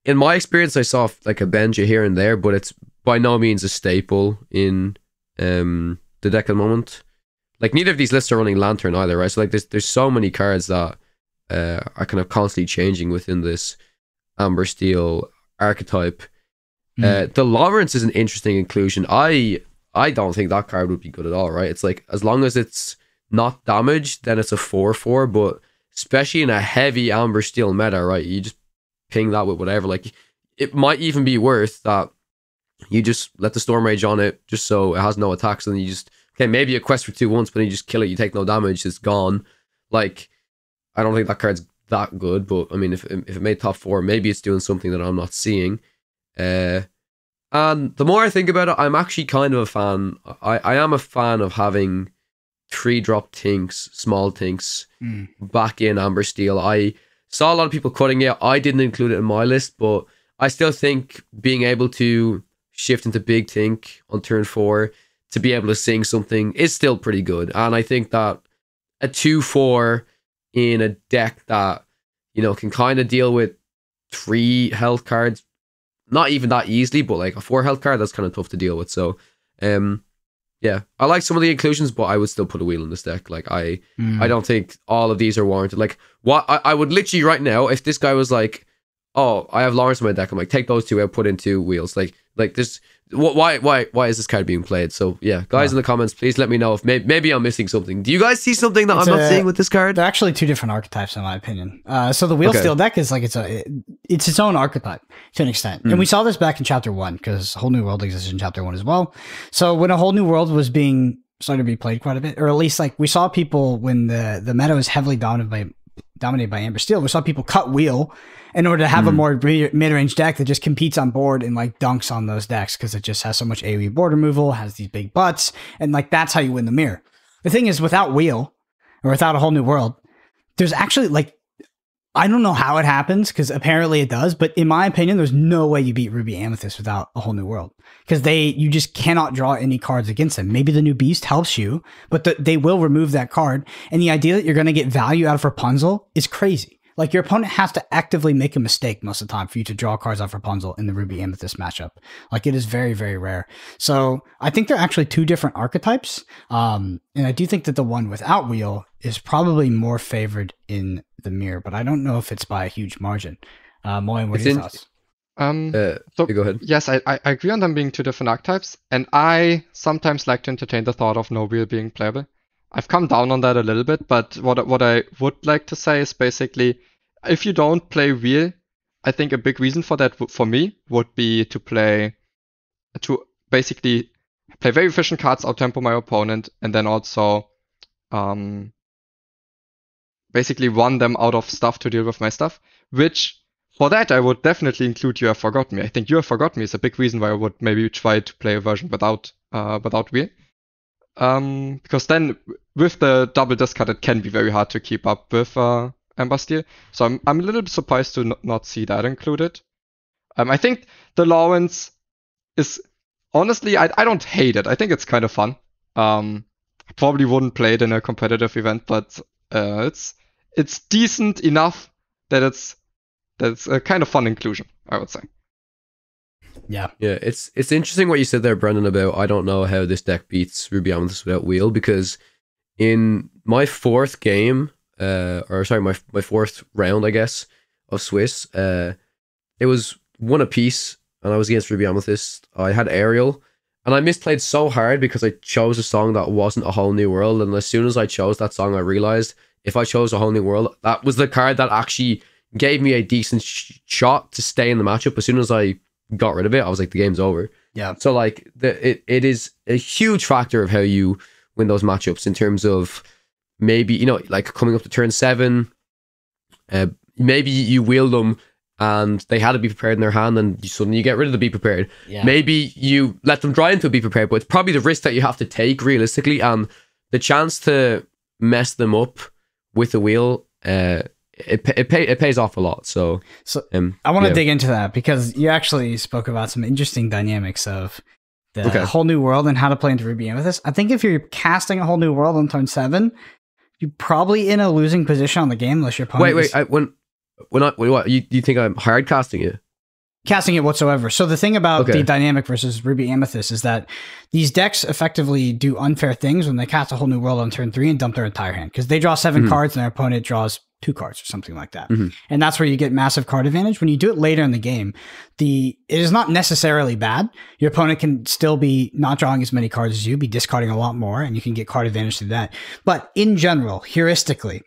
in my experience, I saw like a Benja here and there, but it's by no means a staple in the deck at the moment. Like neither of these lists are running Lantern either, right? So like there's so many cards that are kind of constantly changing within this Amber Steel archetype. The Lawrence is an interesting inclusion. I don't think that card would be good at all, right? It's like as long as it's not damaged, then it's a 4/4, but especially in a heavy Amber Steel meta, right? You just ping that with whatever. Like, it might even be worth that you just let the Storm Rage on it just so it has no attacks, and you just, okay, maybe a quest for 2 once, but then you just kill it, you take no damage, it's gone. Like, I don't think that card's that good, but I mean, if it made top 4, maybe it's doing something that I'm not seeing. And the more I think about it, I'm actually kind of a fan. I am a fan of having 3-drop Tinks, small Tinks, back in Amber Steel. I saw a lot of people cutting it. I didn't include it in my list, but I still think being able to shift into big Tink on turn 4 to be able to sing something is still pretty good. And I think that a 2/4 in a deck that, you know, can kind of deal with 3 health cards, not even that easily, but like a 4 health card, that's kind of tough to deal with. So, yeah, Yeah, I like some of the inclusions, but I would still put a wheel in this deck. Like I don't think all of these are warranted. Like what I would literally right now, if this guy was like, oh, I have Lawrence in my deck, I'm like, take those two out, put in 2 wheels. Like this. Why is this card being played? So yeah, guys in the comments, please let me know if maybe I'm missing something. Do you guys see something that I'm not seeing with this card? They're actually 2 different archetypes in my opinion. So the wheel steel deck is like it's its own archetype to an extent, and we saw this back in chapter 1 because Whole New World existed in chapter 1 as well. So when a Whole New World was being started to be played quite a bit, or at least like we saw people when the meta was heavily dominated by Amber Steel, we saw people cut wheel in order to have a more mid-range deck that just competes on board and like dunks on those decks because it just has so much AoE board removal, has these big butts, and like that's how you win the mirror. The thing is, without wheel or without a Whole New World, there's actually like, I don't know how it happens because apparently it does, but in my opinion, there's no way you beat Ruby Amethyst without a Whole New World because you just cannot draw any cards against them. Maybe the new beast helps you, but they will remove that card. And the idea that you're going to get value out of Rapunzel is crazy. Like your opponent has to actively make a mistake most of the time for you to draw cards off Rapunzel in the Ruby Amethyst matchup. Like it is very, very rare. So I think they're actually 2 different archetypes. And I do think that the one without wheel is probably more favored in the mirror, but I don't know if it's by a huge margin. Moyen, what are your thoughts? So go ahead. Yes, I agree on them being 2 different archetypes, and I sometimes like to entertain the thought of no wheel being playable. I've come down on that a little bit, but what I would like to say is basically, if you don't play wheel, I think a big reason for that for me would be to basically play very efficient cards, outtempo my opponent, and then also basically run them out of stuff to deal with my stuff, which for that I would definitely include You Have Forgotten Me. I think You Have Forgotten Me is a big reason why I would maybe try to play a version without wheel. Because then with the double discard, it can be very hard to keep up with Amber Steel. So I'm a little bit surprised to not see that included. I think the Lawrence is honestly, I don't hate it. I think it's kind of fun. Probably wouldn't play it in a competitive event, but it's decent enough that it's a kind of fun inclusion, I would say. Yeah. Yeah, it's interesting what you said there, Brendan, about I don't know how this deck beats Ruby Amethyst without wheel, because in my 4th game, my 4th round, I guess, of Swiss, it was 1 apiece, and I was against Ruby Amethyst. I had Ariel, and I misplayed so hard because I chose a song that wasn't A Whole New World, and as soon as I chose that song, I realized if I chose A Whole New World, that was the card that actually gave me a decent shot to stay in the matchup. As soon as I got rid of it, I was like, the game's over. Yeah. So like it is a huge factor of how you win those matchups in terms of maybe, you know, like coming up to turn 7, maybe you wheel them and they had to be prepared in their hand, and suddenly you get rid of the be prepared. Yeah. Maybe you let them dry into a be prepared, but it's probably the risk that you have to take realistically, and the chance to mess them up with a wheel, it pays off a lot. So I want to dig into that because you actually spoke about some interesting dynamics of the Whole New World and how to play into Ruby Amethyst. I think if you're casting a Whole New World on turn 7, you're probably in a losing position on the game unless your opponent what you think I'm hard casting it? Casting it whatsoever. So the thing about the dynamic versus Ruby Amethyst is that these decks effectively do unfair things when they cast a Whole New World on turn 3 and dump their entire hand, because they draw 7 cards and their opponent draws 2 cards or something like that. And that's where you get massive card advantage. When you do it later in the game, it is not necessarily bad. Your opponent can still be not drawing as many cards as you, be discarding a lot more, and you can get card advantage through that. But in general, heuristically,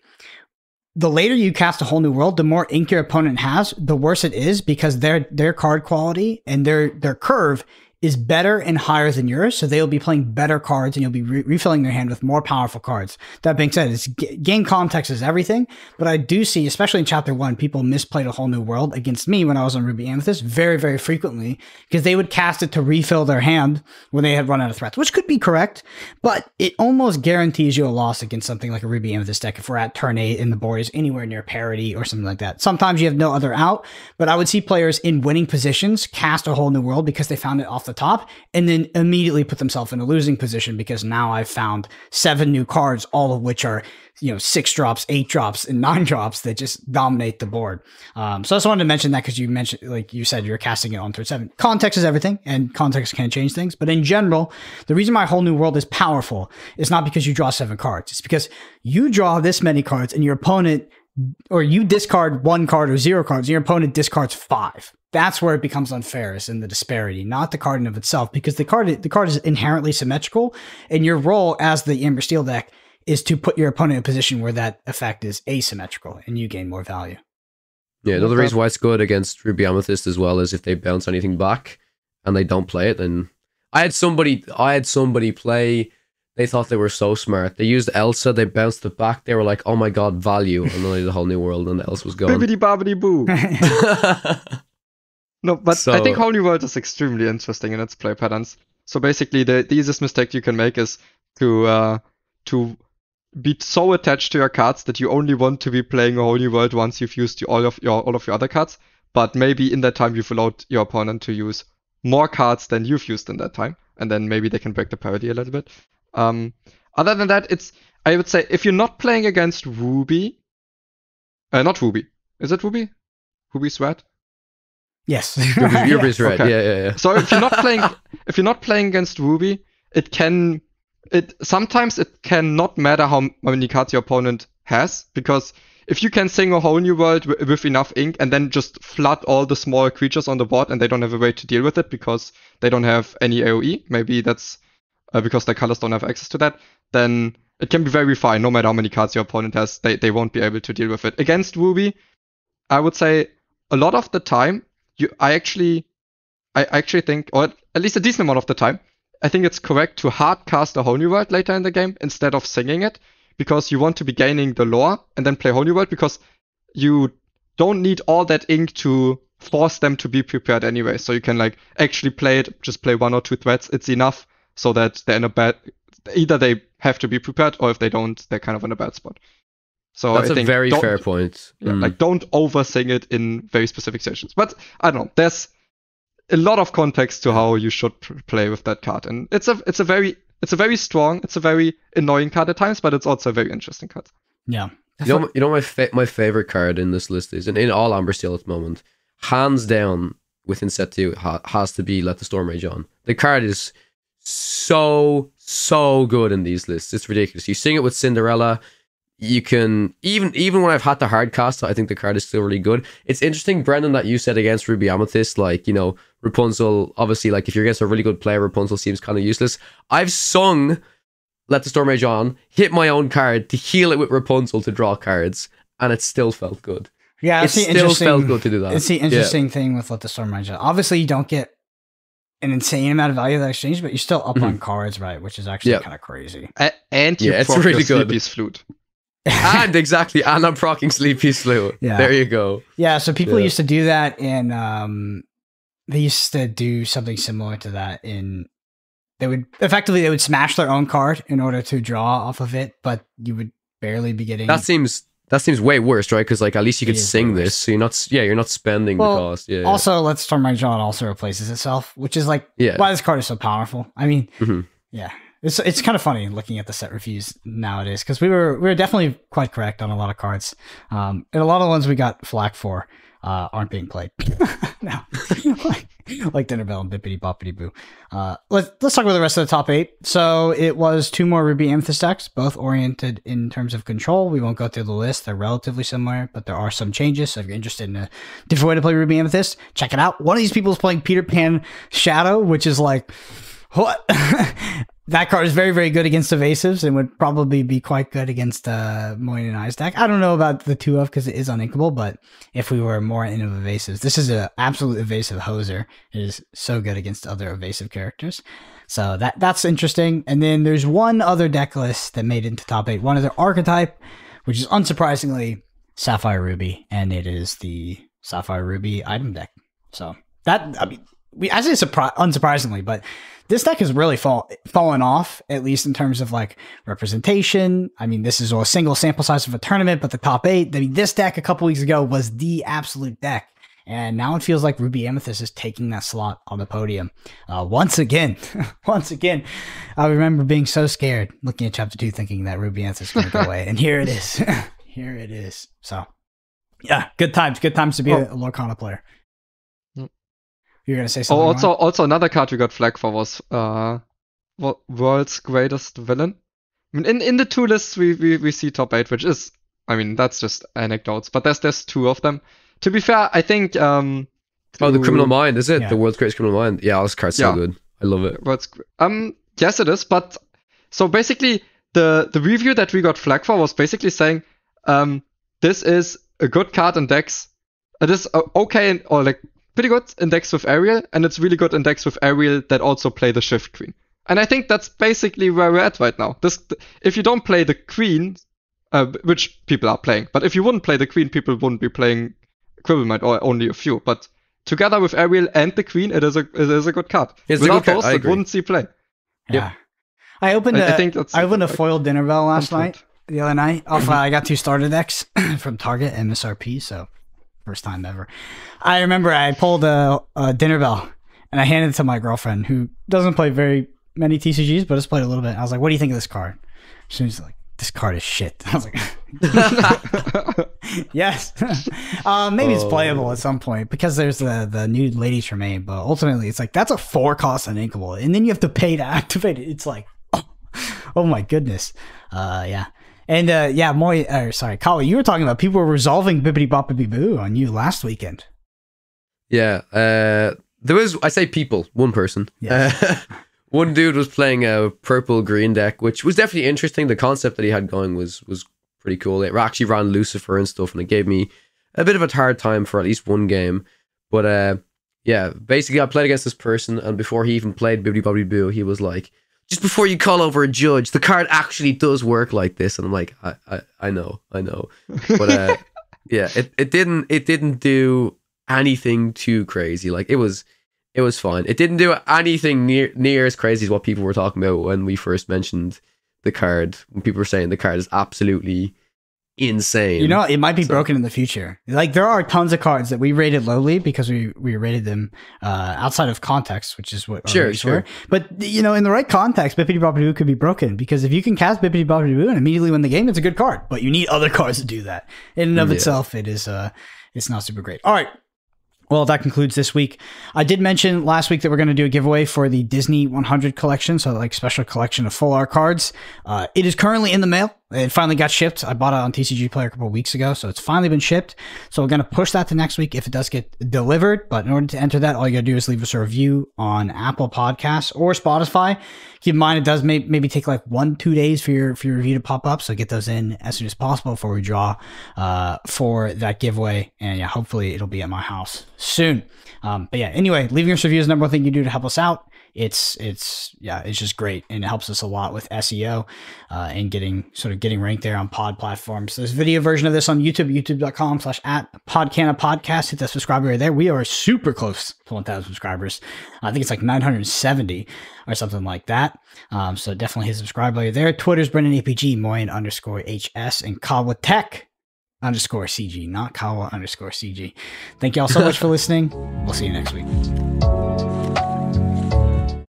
the later you cast a Whole New World, the more ink your opponent has, the worse it is, because their card quality and their curve is better and higher than yours, so they'll be playing better cards and you'll be refilling their hand with more powerful cards. That being said, game context is everything, but I do see, especially in Chapter 1, people misplayed a Whole New World against me when I was on Ruby Amethyst very, very frequently, because they would cast it to refill their hand when they had run out of threats, which could be correct, but it almost guarantees you a loss against something like a Ruby Amethyst deck if we're at turn 8 and the board is anywhere near parity or something like that. Sometimes you have no other out, but I would see players in winning positions cast a Whole New World because they found it off the top and then immediately put themselves in a losing position because now I've found 7 new cards, all of which are, 6 drops, 8 drops, and 9 drops that just dominate the board. So I just wanted to mention that because you mentioned, like you said, you're casting it on turn 7. Context is everything, and context can change things. But in general, the reason why Whole New World is powerful is not because you draw 7 cards. It's because you draw this many cards and your opponent, or you discard 1 card or 0 cards, and your opponent discards 5. That's where it becomes unfair, is in the disparity, not the card in of itself, because the card is inherently symmetrical, and your role as the Amber Steel deck is to put your opponent in a position where that effect is asymmetrical, and you gain more value. Yeah, another reason why it's good against Ruby Amethyst as well is if they bounce anything back and they don't play it. Then I had somebody play. They thought they were so smart. They used Elsa. They bounced it back. They were like, "Oh my god, value!" And then they did a Whole New World, and Elsa was gone. Bibbidi bobbidi boo. No, but I think Whole New World is extremely interesting in its play patterns. So basically, the easiest mistake you can make is to be so attached to your cards that you only want to be playing a Whole New World once you've used all of your other cards. But maybe in that time you've allowed your opponent to use more cards than you've used in that time, and then maybe they can break the parity a little bit. Other than that, I would say if you're not playing against Ruby, not Ruby, is it Ruby? Ruby's red. Yes, Ruby's red. Okay. Yeah. So if you're not playing against Ruby, sometimes it can not matter how many cards your opponent has, because if you can sing a Whole New World with enough ink and then just flood all the small creatures on the board and they don't have a way to deal with it because they don't have any AoE, maybe that's because their colors don't have access to that, then it can be very fine. No matter how many cards your opponent has, they won't be able to deal with it. Against Ruby, I would say a lot of the time, I actually think, or at least a decent amount of the time, I think it's correct to hard cast a Whole New World later in the game instead of singing it, because you want to be gaining the lore and then play Whole New World, because you don't need all that ink to force them to be prepared anyway. So you can actually play it, just play 1 or 2 threats. It's enough so that they're in a bad, either they have to be prepared, or if they don't, they're kind of in a bad spot. So that's a very fair point. Yeah, don't over sing it in very specific situations. But I don't know. There's a lot of context to how you should play with that card, and it's a very strong, it's a very annoying card at times, but it's also a very interesting card. Yeah. You know my favorite card in this list is, and in all Amber Steel at the moment, hands down within set 2 has to be Let the Storm Rage On. The card is so good in these lists. It's ridiculous. You sing it with Cinderella. You can even when I've had to hard cast, I think the card is still really good. It's interesting, Brendan, that you said against Ruby Amethyst, Rapunzel, obviously, if you're against a really good player, Rapunzel seems kind of useless. I've sung Let the Storm Rage On, hit my own card to heal it with Rapunzel to draw cards, and it still felt good. Yeah, it still felt good to do that. It's the interesting thing with Let the Storm Rage On. Obviously, you don't get an insane amount of value of that exchange, but you're still up on cards, right? Which is actually kind of crazy. And you it's really good. Sleepy's Flute. And I'm procking Sleepy's Flute. Yeah. There you go. Yeah, so people used to do that in they used to do something similar to that they would smash their own card in order to draw off of it, but you would barely be getting. That seems way worse, right? Because at least you could sing this, so you're not spending the cost. Yeah. Also, Let's Storm Rage On also replaces itself, which is why this card is so powerful. I mean, yeah. It's kind of funny looking at the set reviews nowadays, because we were definitely quite correct on a lot of cards, and a lot of the ones we got flack for aren't being played now, like Dinner Bell and Bippity Boppity Boo. Let's talk about the rest of the top 8. So it was 2 more Ruby Amethyst decks, both oriented in terms of control. We won't go through the list; they're relatively similar, but there are some changes. So if you're interested in a different way to play Ruby Amethyst, check it out. One of these people is playing Peter Pan Shadow, which is what. That card is very, very good against evasives and would probably be quite good against Moyen and I's deck. I don't know about the 2 of because it is uninkable, but if we were more into evasives, this is an absolute evasive hoser. It is so good against other evasive characters. So that's interesting. And then there's one other deck list that made it into top 8. One other archetype, which is unsurprisingly Sapphire Ruby, and it is the Sapphire Ruby item deck. So I say unsurprisingly, but this deck has really fallen off, at least in terms of representation. I mean, this is a single sample size of a tournament, but the top 8. I mean, this deck a couple weeks ago was the absolute deck, And now it feels like Ruby Amethyst is taking that slot on the podium. Once again, once again, I remember being so scared looking at Chapter 2 thinking that Ruby Amethyst is going to go away. And here it is. Here it is. So, yeah, good times. Good times to be a Lorcana player. You're going to say something? Also another card we got flagged for was World's Greatest Villain. I mean, in the 2 lists we see top 8, which is, I mean, that's just anecdotes, but there's 2 of them. To be fair, I think the Criminal Mind, is it? Yeah. The World's Greatest Criminal Mind. Yeah, this card's so good. I love it. Yes, it is, but so basically the review that we got flagged for was basically saying this is a good card in decks. It is okay or like pretty good in decks with Ariel, and it's really good in decks with Ariel that also play the Shift Queen. And I think that's basically where we're at right now. If you don't play the Queen, which people are playing, but if you wouldn't play the Queen, people wouldn't be playing Quibblemite, or only a few. But together with Ariel and the Queen, it is a good card. It's Without a good those, card. it wouldn't see play. Yeah. Yep. I opened a foiled dinner bell last night. The other night, I got 2 starter decks from Target MSRP, so first time ever. I remember I pulled a dinner bell and I handed it to my girlfriend who doesn't play very many TCGs, but has played a little bit. I was like, "What do you think of this card?" She was like, "This card is shit." I was like, "Yes, maybe it's playable at some point because there's the new Lady Tremaine, but ultimately it's like that's a 4 cost on Inkable, and then you have to pay to activate it. It's like, oh my goodness, yeah." And Kawa, you were talking about people were resolving Bibbidi Boppity Boo on you last weekend. Yeah, there was, I say people, one person. Yes. One dude was playing a purple-green deck, which was definitely interesting. The concept that he had going was pretty cool. It actually ran Lucifer and stuff, and it gave me a bit of a hard time for at least one game. But yeah, basically I played against this person, and before he even played Bibbidi Bobbidi Boo, he was like, "Just before you call over a judge, the card actually does work like this." And I'm like, I know. But yeah, it didn't do anything too crazy. Like it was fine. It didn't do anything near as crazy as what people were talking about when we first mentioned the card. When people were saying the card is absolutely insane. You know, it might be broken in the future. Like there are tons of cards that we rated lowly because we rated them outside of context, which is what our rates were. But you know, in the right context, Bibbidi Bobbidi Boo could be broken because if you can cast Bibbidi Bobbidi Boo and immediately win the game, it's a good card. But you need other cards to do that. In and of itself, it is it's not super great. All right. Well, that concludes this week. I did mention last week that we're going to do a giveaway for the Disney 100 collection, so like special collection of full art cards. It is currently in the mail. It finally got shipped. I bought it on TCG Player a couple of weeks ago, so it's finally been shipped. So we're going to push that to next week if it does get delivered. But in order to enter that, all you got to do is leave us a review on Apple Podcasts or Spotify. Keep in mind, it does maybe take like 1-2 days for your review to pop up. So get those in as soon as possible before we draw for that giveaway. And yeah, hopefully it'll be at my house soon. But yeah, anyway, leaving us a review is the number one thing you do to help us out. It's just great, and it helps us a lot with SEO and getting ranked there on pod platforms. There's a video version of this on YouTube, youtube.com/@Podcana podcast. Hit that subscribe right there. We are super close to 1,000 subscribers. I think it's like 970 or something like that. So definitely hit subscribe while you're there. Twitter's Brendan APG, Moyen _HS, and Kawa Tech _CG, not Kawa _CG. Thank you all so much for listening. We'll see you next week.